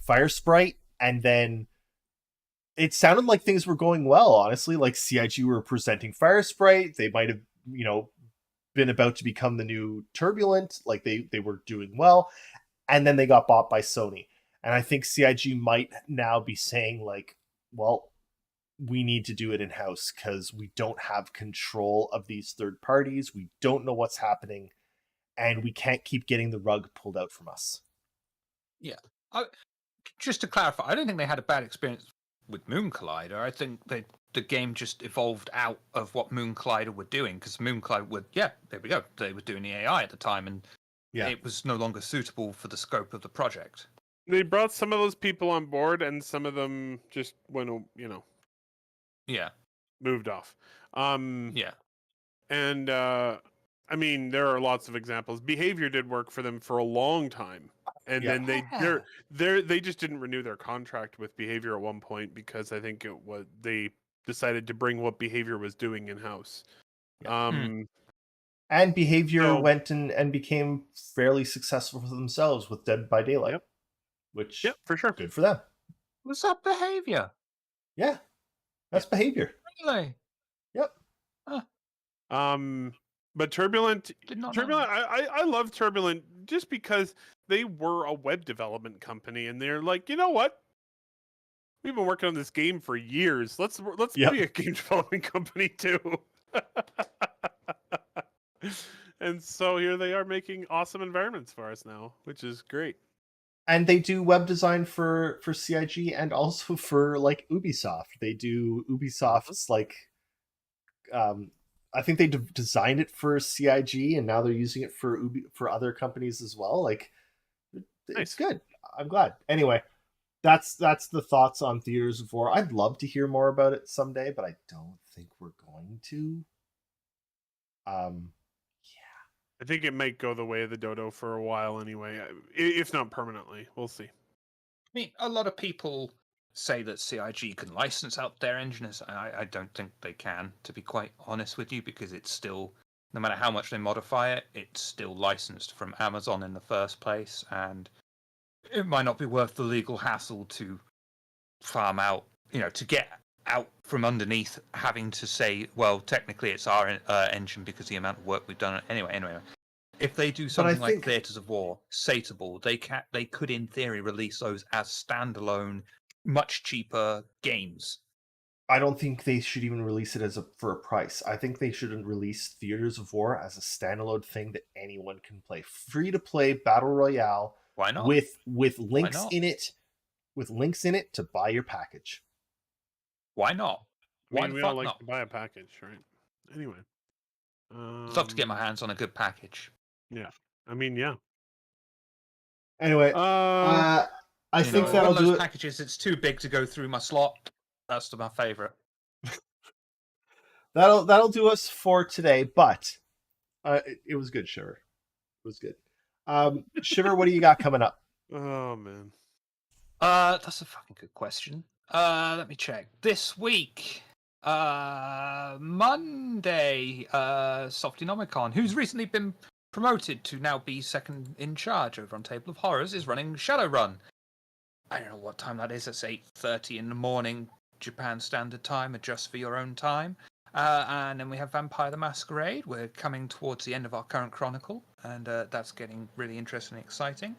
Firesprite, and then it sounded like things were going well, honestly. Like CIG were presenting Firesprite. They might have, been about to become the new Turbulent. Like they were doing well, and then they got bought by Sony. And I think CIG might now be saying like, well, we need to do it in house because we don't have control of these third parties. We don't know what's happening, and we can't keep getting the rug pulled out from us. Just to clarify, I don't think they had a bad experience with Moon Collider. I think the game just evolved out of what Moon Collider were doing, because Moon Collider there we go. They were doing the AI at the time, and it was no longer suitable for the scope of the project. They brought some of those people on board, and some of them just went, moved off. And I mean, there are lots of examples. Behavior did work for them for a long time, and then they just didn't renew their contract with Behavior at one point because I think they decided to bring what Behavior was doing in house. And Behavior went and became fairly successful for themselves with Dead by Daylight, which for sure, good for them. What's that Behavior? Yeah, that's Behavior. Really? Yep. But Turbulent, Did not Turbulent, know. I love Turbulent just because they were a web development company, and they're like, you know what? We've been working on this game for years. Let's be a game development company too. And so here they are making awesome environments for us now, which is great. And they do web design for CIG and also for like Ubisoft. They do Ubisoft's like I think they designed it for CIG, and now they're using it for other companies as well. Like, it's good. I'm glad. Anyway, that's the thoughts on Theaters of War. I'd love to hear more about it someday, but I don't think we're going to. I think it might go the way of the dodo for a while anyway, if not permanently. We'll see. I mean, a lot of people say that CIG can license out their engines. I don't think they can, to be quite honest with you, because it's still, no matter how much they modify it, it's still licensed from Amazon in the first place, and it might not be worth the legal hassle to farm out, to get out from underneath having to say, well, technically it's our engine because of the amount of work we've done. Anyway. If they do something like Theaters of War, Satable, they could in theory release those as standalone, much cheaper games. I don't think they should even release it for a price. I think they should release Theaters of War as a standalone thing that anyone can play, free to play battle royale. Why not? With links in it, to buy your package. Why not? I mean, we all like to buy a package, right? Anyway, I'd love to get my hands on a good package. Yeah, I mean, yeah. Anyway, I think that'll one of those do packages. It's too big to go through my slot. That's my favorite. That'll do us for today. But it was good, Shiver. It was good. Shiver, what do you got coming up? Oh man. That's a fucking good question. Let me check. This week, Monday, Softinomicon, who's recently been promoted to now be second in charge over on Table of Horrors, is running Shadowrun. I don't know what time that is. It's 8:30 in the morning, Japan Standard Time. Adjust for your own time. And then we have Vampire the Masquerade. We're coming towards the end of our current chronicle, and that's getting really interesting and exciting.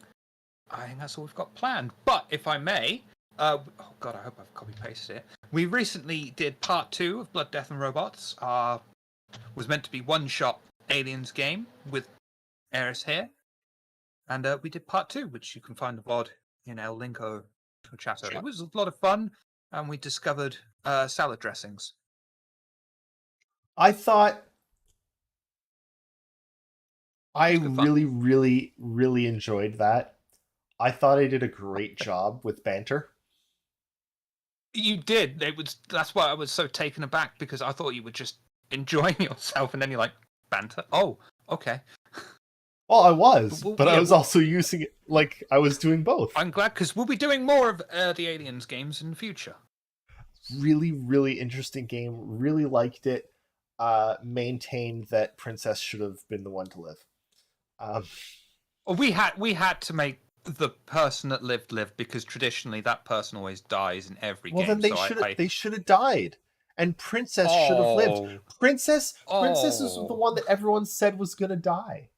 I think that's all we've got planned. But if I may, oh god, I hope I've copy-pasted it. We recently did part 2 of Blood, Death and Robots. Was meant to be one-shot Aliens game with Eris here. And we did part 2, which you can find the VOD in El Linko Chatter. It was a lot of fun, and we discovered salad dressings. I thought I really, really, really enjoyed that. I thought I did a great job with banter. You did. That's why I was so taken aback, because I thought you were just enjoying yourself, and then you're like, banter? Oh, okay. Well, I was, but I was also using it like I was doing both. I'm glad, because we'll be doing more of the Aliens games in the future. Really, really interesting game. Really liked it. Maintained that Princess should have been the one to live. We had to make the person that lived because traditionally that person always dies in every game. Well, then they should have died. And Princess should have lived. Oh. Princess is the Oh. one that everyone said was gonna die.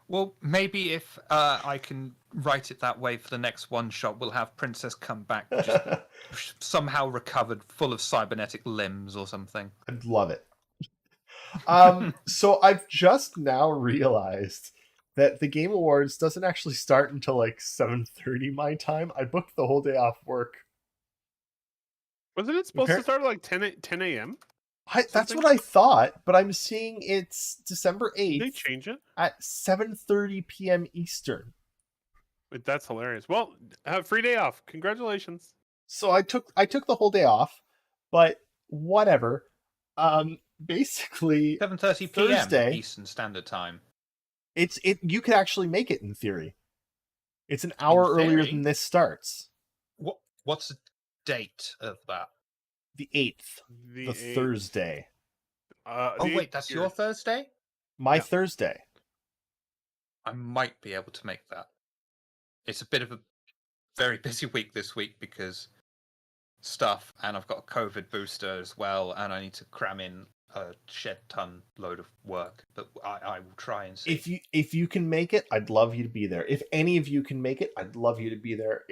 Well, maybe if I can write it that way for the next one shot, we'll have Princess come back just somehow recovered, full of cybernetic limbs or something. I'd love it. So I've just now realized that the Game Awards doesn't actually start until like 7:30 my time. I booked the whole day off work. Wasn't it supposed Appar- to start at like 10 a.m.? That's Something? what I thought, but I'm seeing it's December Did they 8th change it? at 7:30 p.m. Eastern. Wait, that's hilarious. Well, have free day off. Congratulations. So I took the whole day off, but whatever. Basically 7:30 p.m. Thursday. Eastern Standard Time. You could actually make it in theory. It's an hour earlier theory? than this starts. What's the date of that? The 8th, the 8th. Thursday. Oh the wait, 8th that's here. your Thursday? My Yeah. Thursday. I might be able to make that. It's a bit of a very busy week this week because stuff, and I've got a COVID booster as well, and I need to cram in a shed ton load of work. But I will try and see. If you can make it, I'd love you to be there. If any of you can make it, I'd love you to be there.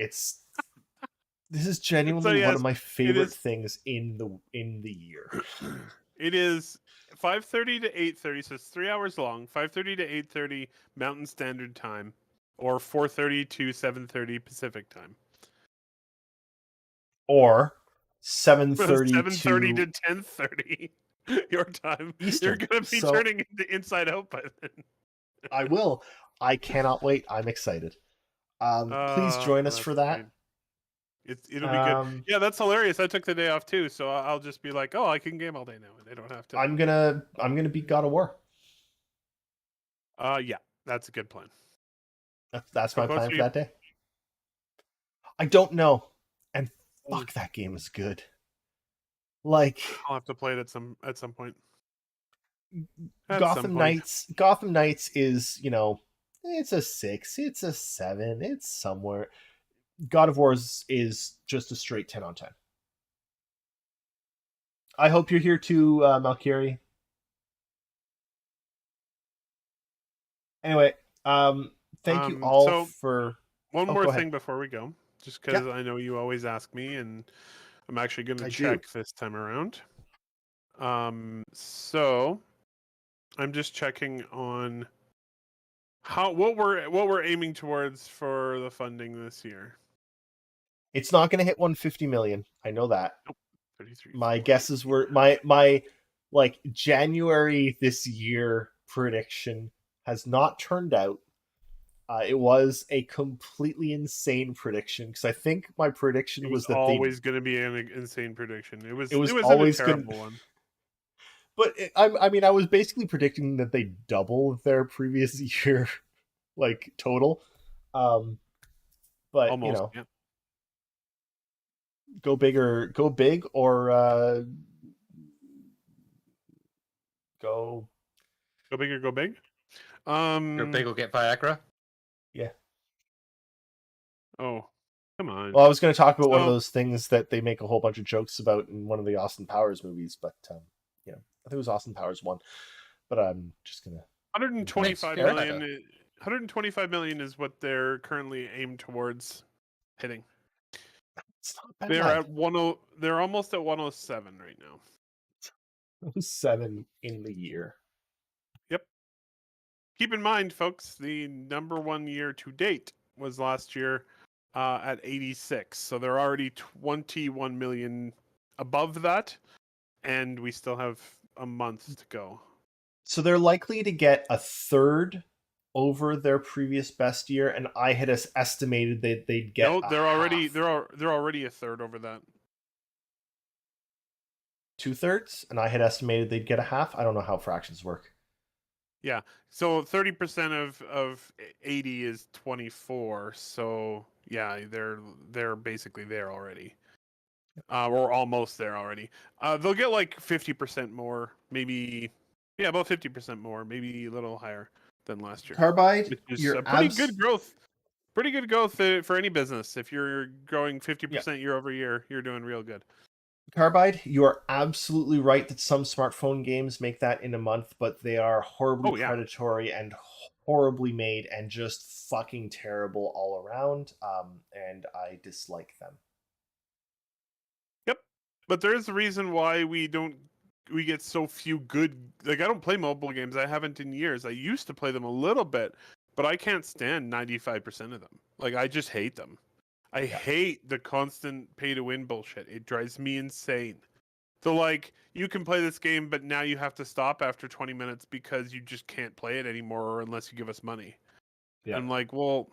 This is genuinely yes, one of my favorite is- things in the year. It is 5:30 to 8:30, so it's 3 hours long. 5:30 to 8:30 Mountain Standard Time, or 4:30 to 7:30 Pacific Time. Or 7:30 7:30 to to 10:30 your time. Eastern. You're gonna be So- turning into Inside Out by then. I will. I cannot wait. I'm excited. Please join us that's for that. great. It'll be good. Yeah, that's hilarious. I took the day off too, so I'll just be like, oh, I can game all day now, and I don't have to. I'm gonna beat God of War. Yeah, that's a good plan. That's my How about plan for you? that day. I don't know, and fuck, that game is good. Like I'll have to play it at some point. Gotham Knights is, it's a 6, it's a 7, it's somewhere. God of War is just a straight 10 on 10. I hope you're here too, Malkiri. Anyway, thank you all so- for... One Oh, more go ahead. thing before we go, just because I know you always ask me, and I'm actually going I to do. check this time around. So I'm just checking on what we're aiming towards for the funding this year. It's not going to hit 150 million. I know that. 33. My guesses were my like January this year prediction has not turned out. It was a completely insane prediction because I think my prediction It was was that always going to be an insane prediction. It was always a terrible one. But I mean, I was basically predicting that they double their previous year, like total. But Almost. Yeah. go big or go Go big or go big. Go big or get Viagra. yeah. Oh, come on. Well, I was going to talk about one of So- those things that they make a whole bunch of jokes about in one of the Austin Powers movies, but I think it was Austin Powers 1. But I'm just gonna 125 Makes million. sense. 125 million is what they're currently aimed towards hitting. It's not bad. They're at 10. They're almost at 107 right now. 7 in the year. Yep. Keep in mind, folks, the number one year to date was last year at 86. So they're already 21 million above that, and we still have a month to go. So they're likely to get a third over their previous best year, and I had estimated that they'd get. No, a they're already half. they're already a third over that. 2/3, and I had estimated they'd get a half. I don't know how fractions work. Yeah. So 30% of 80 is 24. So yeah, they're basically there already. Or almost there already. They'll get like 50% more, maybe. Yeah, about 50% more, maybe a little higher than last year. Carbide, Which is you're a pretty good growth. Pretty good growth for any business. If you're growing 50% year over year, you're doing real good. Carbide, you are absolutely right that some smartphone games make that in a month, but they are horribly Oh, yeah. predatory and horribly made and just fucking terrible all around. And I dislike them. Yep. But there is a reason why we get so few good. Like, I don't play mobile games. I haven't in years. I used to play them a little bit, but I can't stand 95% of them. Like, I just hate them. I hate the constant pay to win bullshit. It drives me insane. So, like, you can play this game, but now you have to stop after 20 minutes because you just can't play it anymore unless you give us money. Yeah. I'm like, well,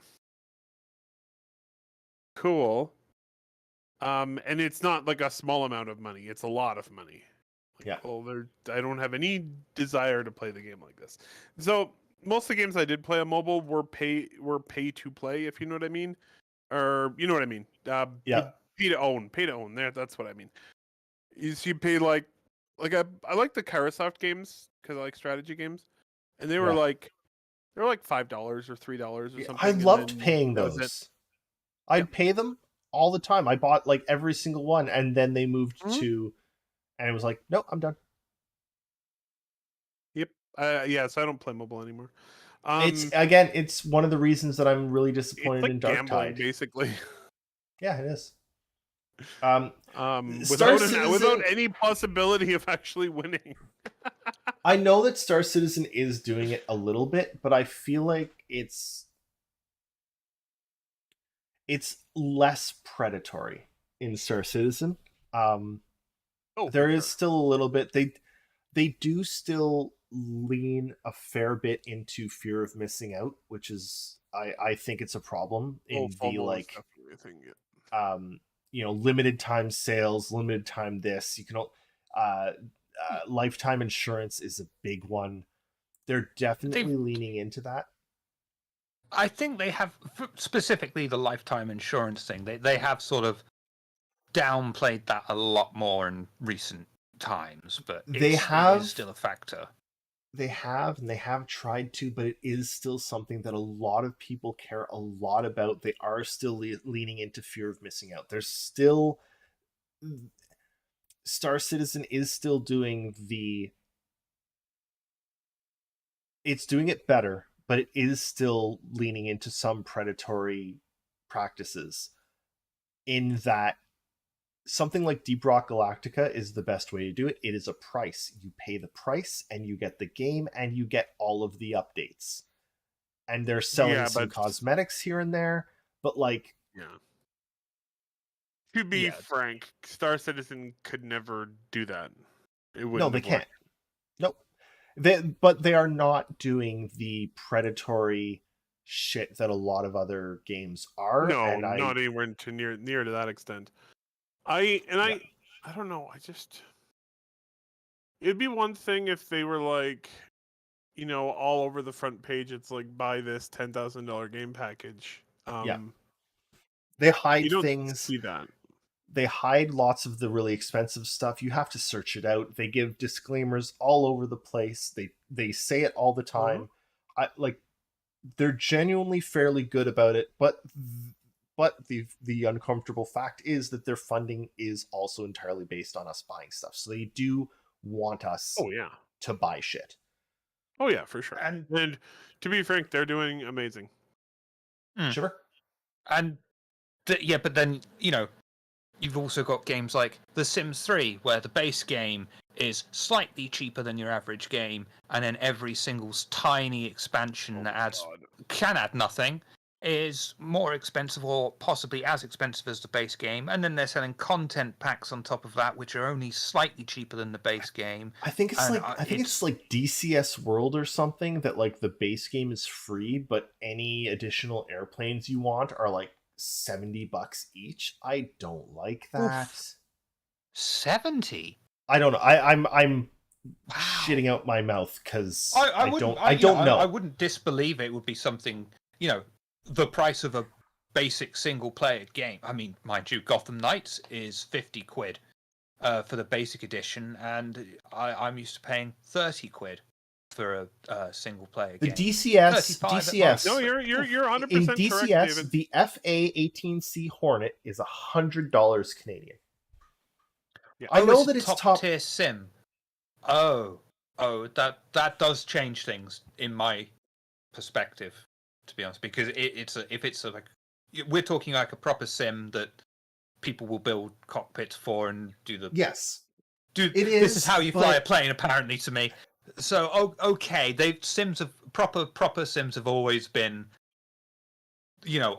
cool. And it's not like a small amount of money; it's a lot of money. Like, Yeah. well, I don't have any desire to play the game like this. So most of the games I did play on mobile were pay to play, if you know what I mean, or you know what I mean. Yeah. Pay to own. There, that's what I mean. You pay like I like the Karasoft games because I like strategy games, and they were Yeah. like $5 or $3 or something. I and loved then paying that was it. those. I'd Yep. pay them all the time. I bought like every single one, and then they moved Mhm. to, and it was like, nope, I'm done. Yep. So I don't play mobile anymore. It's one of the reasons that I'm really It's disappointed like in Dark gambling, Tide. basically. Yeah, it is. Star Without any possibility of actually winning. I know that Star Citizen is doing it a little bit, but I feel like it's less predatory in Star Citizen. There is still a little bit. They do still lean a fair bit into fear of missing out, which is I think it's a problem in the FOMO is like definitely a thing. Yeah. limited time sales, limited time this. You can lifetime insurance is a big one. They're definitely leaning into that. I think they have, specifically the lifetime insurance thing, they have sort of downplayed that a lot more in recent times, but it is still a factor. They have tried to, but it is still something that a lot of people care a lot about. They are still leaning into fear of missing out. There's still Star Citizen is still doing it's doing it better, but it is still leaning into some predatory practices in that something like Deep Rock Galactica is the best way to do it. It is a price. You pay the price and you get the game and you get all of the updates. And they're selling some cosmetics here and there, but like... Yeah. To be frank, Star Citizen could never do that. No, they can't. Nope. But they are not doing the predatory shit that a lot of other games are. No, not anywhere near to that extent. I don't know. It'd be one thing if they were like, all over the front page. It's like, buy this $10,000 game package. They hide you don't things. See that. They hide lots of the really expensive stuff. You have to search it out. They give disclaimers all over the place. They say it all the time. They're genuinely fairly good about it, but the uncomfortable fact is that their funding is also entirely based on us buying stuff. So they do want us to buy shit. Oh yeah, for sure. And to be frank, they're doing amazing. Sure. And but then, you've also got games like The Sims 3, where the base game is slightly cheaper than your average game, and then every single tiny expansion can add nothing is more expensive or possibly as expensive as the base game, and then they're selling content packs on top of that, which are only slightly cheaper than the base game. I think it's like DCS World or something that like the base game is free, but any additional airplanes you want are like $70 each. I don't like that. Oof. 70? I don't know. I'm shitting out my mouth because I don't know. I wouldn't disbelieve it would be something, the price of a basic single player game. I mean, mind you, Gotham Knights is £50 for the basic edition, and I'm used to paying £30 for a single player game. The DCS. No, you're 100% in correct, DCS. David. The FA-18C Hornet is $100 Canadian. I know it's that a it's top tier sim. Oh, that does change things in my perspective, to be honest, because if it's a, like, we're talking like a proper sim that people will build cockpits for and do the Yes, do. it This is is, how you fly a but plane, apparently, to me. So okay, Sims of proper Sims have always been,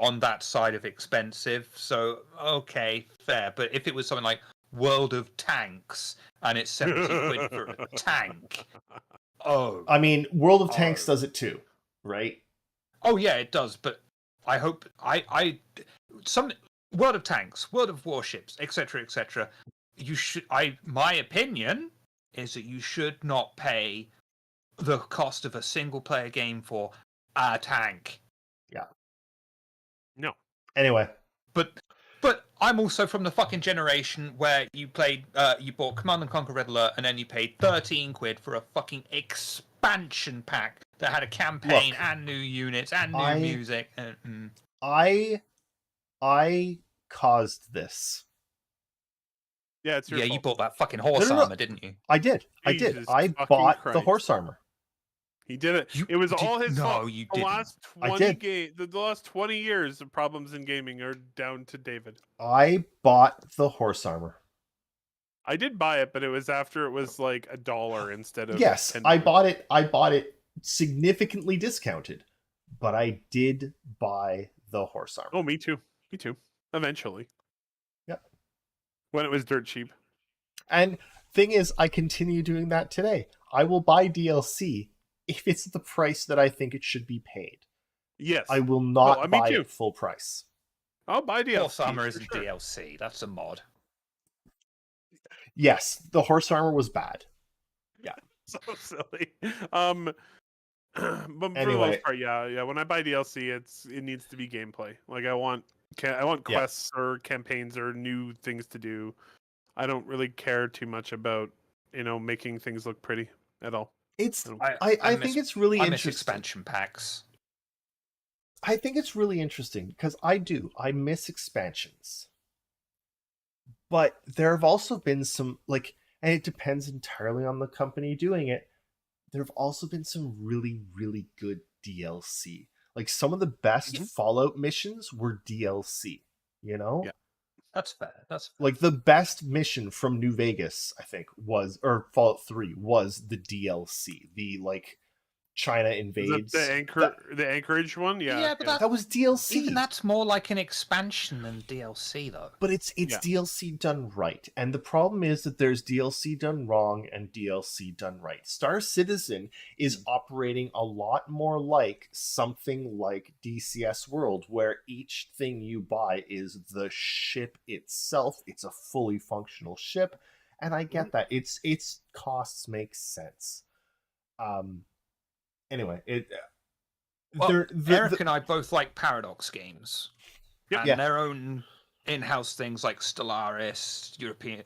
on that side of expensive. So okay, fair. But if it was something like World of Tanks and it's 70 quid for a tank, oh, I mean, World of Tanks Oh. does it too, right? oh yeah, it does. But I hope some World of Tanks, World of Warships, etc., etc. You should. My opinion is that you should not pay the cost of a single player game for a tank. No. Anyway, But I'm also from the fucking generation where you bought Command and Conquer Red Alert, and then you paid 13 quid for a fucking expansion pack that had a campaign Look, and new units and new music. I caused this. Yeah, it's your Yeah, fault. you bought that fucking horse No. armor, didn't you? I did. Jesus I fucking bought the Christ. horse armor. He did it. You It was did- all his no, fault. you The didn't. last I 20 did. the last 20 years of problems in gaming are down to David. I bought the horse armor. I did buy it, but it was after it was like $1 instead of Yes, $10. I bought it significantly discounted, but I did buy the horse armor. Oh, me too. Me too. Eventually. Yep. When it was dirt cheap. And thing is, I continue doing that today. I will buy DLC if it's the price that I think it should be paid. Yes. I will not Oh, me buy too. it full price. I'll buy DLC. Horse armor for isn't sure. DLC. That's a mod. Yes, the horse armor was bad. So silly. But for the Anyway. most part, yeah. When I buy DLC, it needs to be gameplay. Like I want quests or campaigns or new things to do. I don't really care too much about making things look pretty at all. It's I I think it's really I miss interesting. expansion packs. I think it's really interesting because I miss expansions. But there have also been some and it depends entirely on the company doing it. There have also been some really, really good DLC. Like some of the best Fallout missions were DLC, Yeah. That's fair. That's fair. Like the best mission from New Vegas, I think, or Fallout 3 was the DLC. The China Is invades. that the Anchorage one? Yeah. Yeah, but That was DLC. even that's more like an expansion than DLC, though. But it's DLC done right. And the problem is that there's DLC done wrong and DLC done right. Star Citizen is operating a lot more like something like DCS World, where each thing you buy is the ship itself. It's a fully functional ship. And I get that. Its costs make sense. Anyway, Eric and I both like Paradox games. Yep. And Yeah. their own in-house things like Stellaris,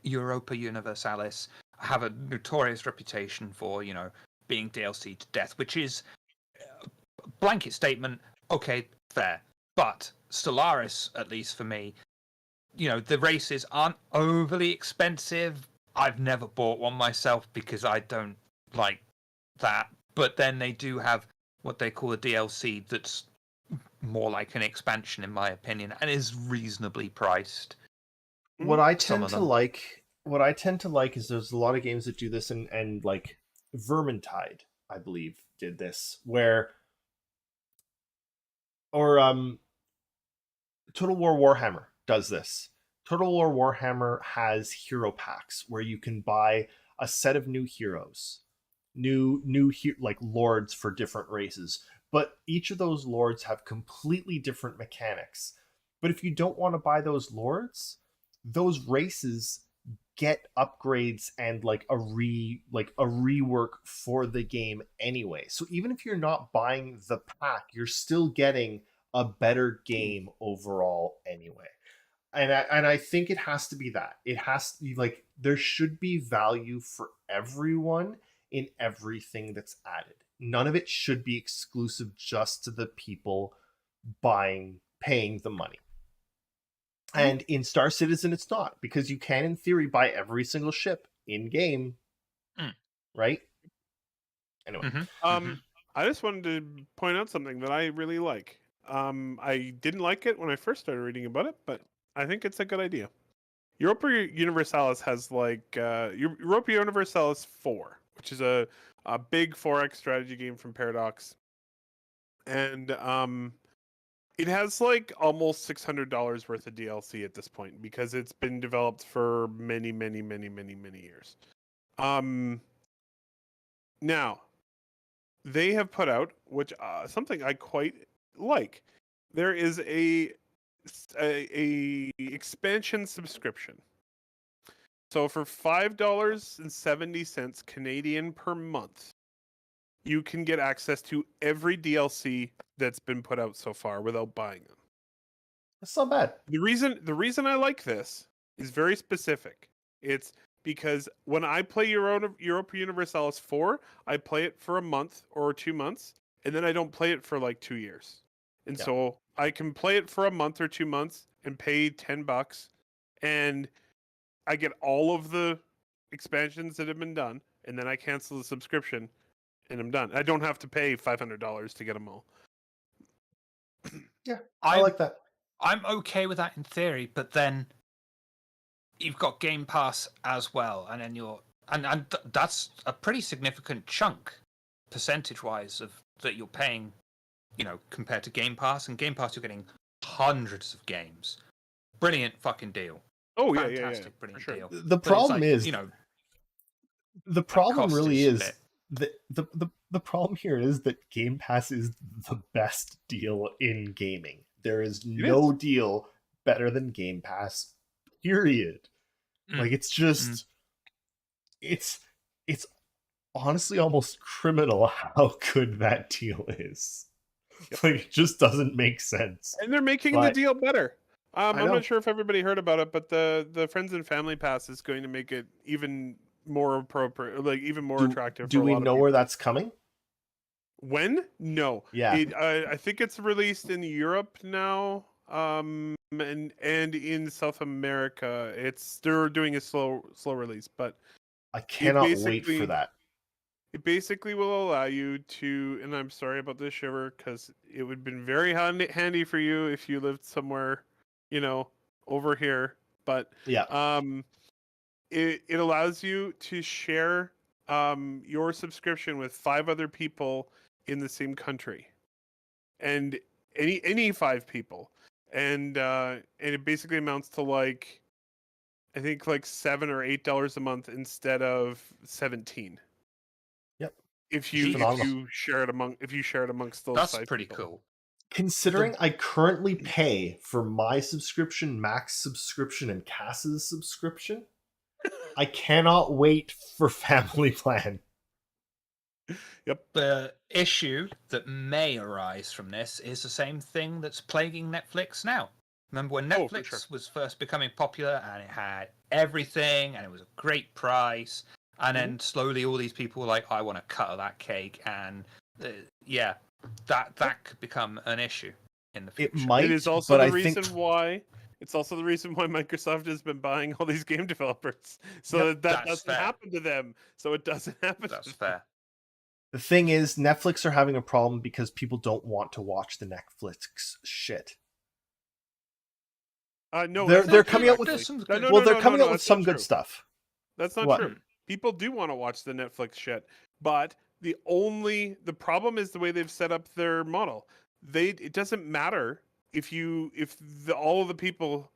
Europa Universalis have a notorious reputation for, being DLC to death, which is a blanket statement. Okay, fair. But Stellaris, at least for me, the races aren't overly expensive. I've never bought one myself because I don't like that. But then they do have what they call a DLC that's more like an expansion, in my opinion, and is reasonably priced. What I Some tend of to them. like is there's a lot of games that do this, and like Vermintide, I believe, did this, or Total War Warhammer does this. Total War Warhammer has hero packs where you can buy a set of new heroes, like lords for different races, but each of those lords have completely different mechanics. But if you don't want to buy those lords, those races get upgrades and like a rework for the game anyway. So even if you're not buying the pack, you're still getting a better game overall anyway. And I think it has to be that. It has to be like there should be value for everyone in everything that's added. None of it should be exclusive just to the people paying the money. And in Star Citizen, it's not, because you can, in theory, buy every single ship in game, right? Anyway, I just wanted to point out something that I really like. I didn't like it when I first started reading about it, but I think it's a good idea. Europa Universalis has Europa Universalis 4, which is a big 4X strategy game from Paradox, and it has like almost $600 worth of DLC at this point because it's been developed for many years. Now they have put out which something I quite like. There is a expansion subscription. So for $5.70 Canadian per month, you can get access to every DLC that's been put out so far without buying them. that's not bad. The reason I like this is very specific. It's because when I play Europa Universalis 4, I play it for a month or 2 months, and then I don't play it for like 2 years. And Yeah. so I can play it for a month or 2 months and pay $10, and I get all of the expansions that have been done, and then I cancel the subscription, and I'm done. I don't have to pay $500 to get them all. Yeah, I like that. I'm okay with that in theory, but then you've got Game Pass as well, and then that's a pretty significant chunk, percentage-wise, of that you're paying, compared to Game Pass. And Game Pass, you're getting hundreds of games. Brilliant fucking deal. Oh Fantastic, brilliant for sure. deal. The But it's problem like, is, the problem cost really is is split. the problem here is that Game Pass is the best deal in gaming. There is no deal better than Game Pass, period. Like, it's just it's honestly almost criminal how good that deal is. Like, it just doesn't make sense. And they're making the deal better. I'm not sure if everybody heard about it, but the Friends and Family Pass is going to make it even more appropriate, like even more attractive. Do we know where that's coming? When? No. Yeah. I think it's released in Europe now, and in South America. They're doing a slow release, but I cannot wait for that. It basically will allow you to, and I'm sorry about this, Shiver, because it would have been very handy for you if you lived somewhere, over here. But yeah, it allows you to share your subscription with 5 other people in the same country, and any 5 people, and it basically amounts to like, I think like $7 or $8 a month instead of 17. Yep. If you share it amongst those, that's 5 pretty people. cool. Considering I currently pay for my subscription, Mac's subscription, and Cass's subscription, I cannot wait for Family Plan. Yep. The issue that may arise from this is the same thing that's plaguing Netflix now. Remember when Netflix was first becoming popular and it had everything and it was a great price, and then slowly all these people were like, I want a cut of that cake, and that could become an issue in the future. It might. It is also the reason why. It's also the reason why Microsoft has been buying all these game developers, so that doesn't happen to them. So it doesn't happen. That's fair. The thing is, Netflix are having a problem because people don't want to watch the Netflix shit. No, they're coming out with they're coming out with some good stuff. That's not true. People do want to watch the Netflix shit, but the problem is the way they've set up their model. It doesn't matter if all of the people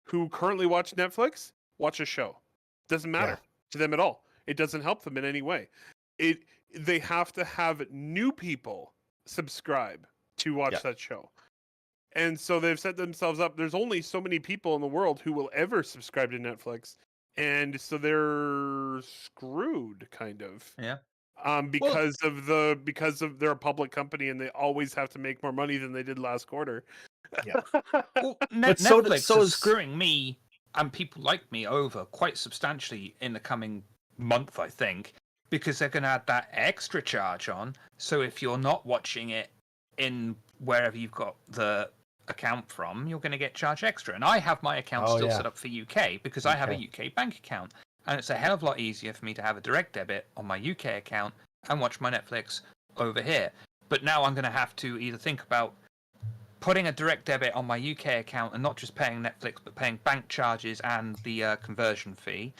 who currently watch Netflix watch a show. It doesn't matter to them at all. It doesn't help them in any way. They have to have new people subscribe to watch that show. And so they've set themselves up. There's only so many people in the world who will ever subscribe to Netflix. And so they're screwed, kind of. Yeah. Because they're a public company and they always have to make more money than they did last quarter. Yeah. Well, Netflix is screwing me and people like me over quite substantially in the coming month, I think, because they're going to add that extra charge on. So if you're not watching it in wherever you've got the account from, you're going to get charged extra. And I have my account still set up for UK because I have a UK bank account. And it's a hell of a lot easier for me to have a direct debit on my UK account and watch my Netflix over here. But now I'm going to have to either think about putting a direct debit on my UK account and not just paying Netflix, but paying bank charges and the conversion fee.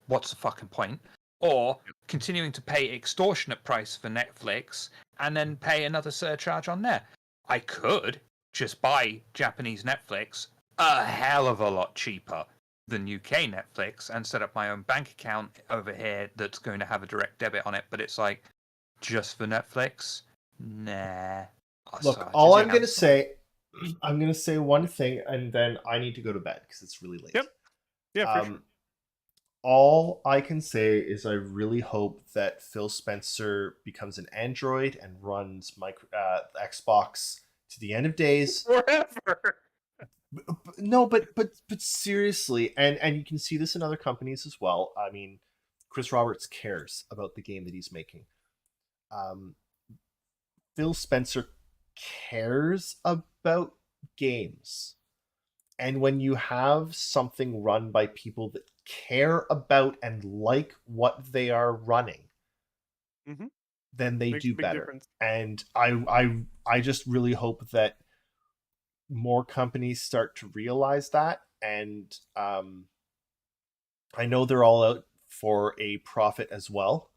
What's the fucking point? Or continuing to pay extortionate price for Netflix and then pay another surcharge on there. I could just buy Japanese Netflix a hell of a lot cheaper than UK Netflix and set up my own bank account over here that's going to have a direct debit on it. But it's like, just for Netflix? Nah. Look, all I'm going to say, I'm going to say one thing, and then I need to go to bed because it's really late. Yep. Yeah, for sure. All I can say is I really hope that Phil Spencer becomes an android and runs Xbox to the end of days. Forever. No, but seriously, and you can see this in other companies as well. I mean, Chris Roberts cares about the game that he's making. Phil Spencer cares about games. And when you have something run by people that care about and like what they are running, then they do better. Difference. And I just really hope that more companies start to realize that. And I know they're all out for a profit as well.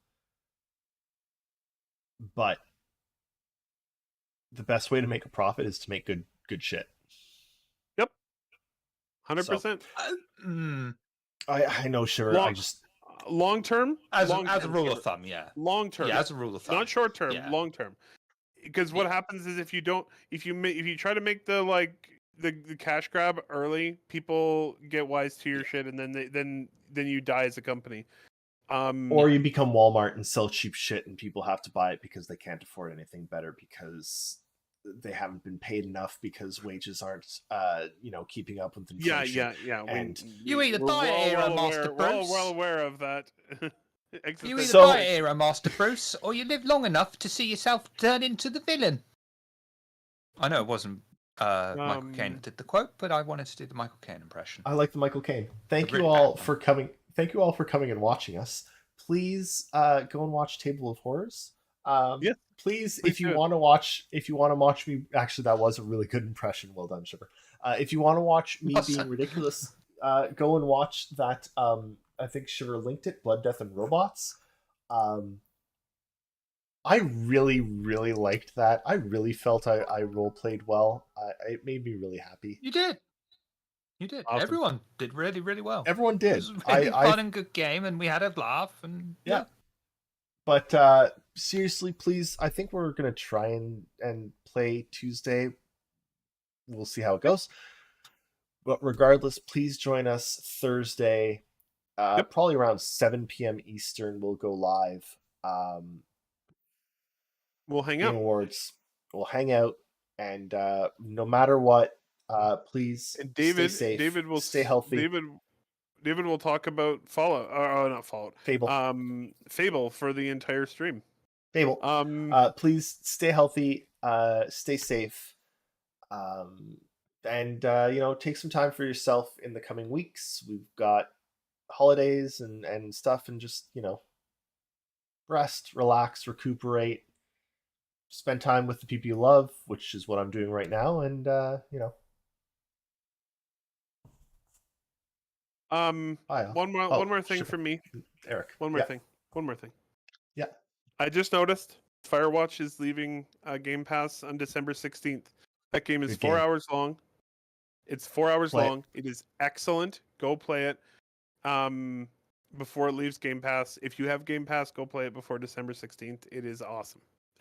But the best way to make a profit is to make good shit. 100%. I know, sure. I just long term, as a rule of thumb, long term, as a rule of thumb, not short term, long term. Because what happens is if you try to make the cash grab early, people get wise to your shit, and then you die as a company. Or you become Walmart and sell cheap shit, and people have to buy it because they can't afford anything better because they haven't been paid enough because wages aren't, keeping up with inflation. Yeah. And you either die era, Master Bruce. We're well aware of that. You either die era, Master Bruce, or you live long enough to see yourself turn into the villain. I know it wasn't Michael Caine that did the quote, but I wanted to do the Michael Caine impression. I like the Michael Caine. Thank you all for coming and watching us. Please go and watch Table of Horrors. Please, if you want to watch me, actually, that was a really good impression. Well done, Shiver. If you want to watch me being ridiculous, go and watch that. I think Shiver linked it, Blood, Death, and Robots. I really, really liked that. I really felt I role played well. It made me really happy. You did. Awesome. Everyone did really, really well. Everyone did. It was a really fun and good game, and we had a laugh. And yeah. But seriously, please, I think we're going to try and play Tuesday. We'll see how it goes. But regardless, please join us Thursday, probably around 7 p.m. Eastern. We'll go live. We'll hang out. Awards. We'll hang out. And no matter what, please stay safe. David will stay healthy. David will talk about Fallout, or not Fallout. Fable. Fable for the entire stream. Fable. Please stay healthy, stay safe, and take some time for yourself in the coming weeks. We've got holidays and stuff, and just rest, relax, recuperate, spend time with the people you love, which is what I'm doing right now, and One more thing from me, Eric. One more thing. Yeah. I just noticed Firewatch is leaving Game Pass on December 16th. That game is 4 hours long. It's 4 hours long. It is excellent. Go play it before it leaves Game Pass. If you have Game Pass, go play it before December 16th. It is awesome.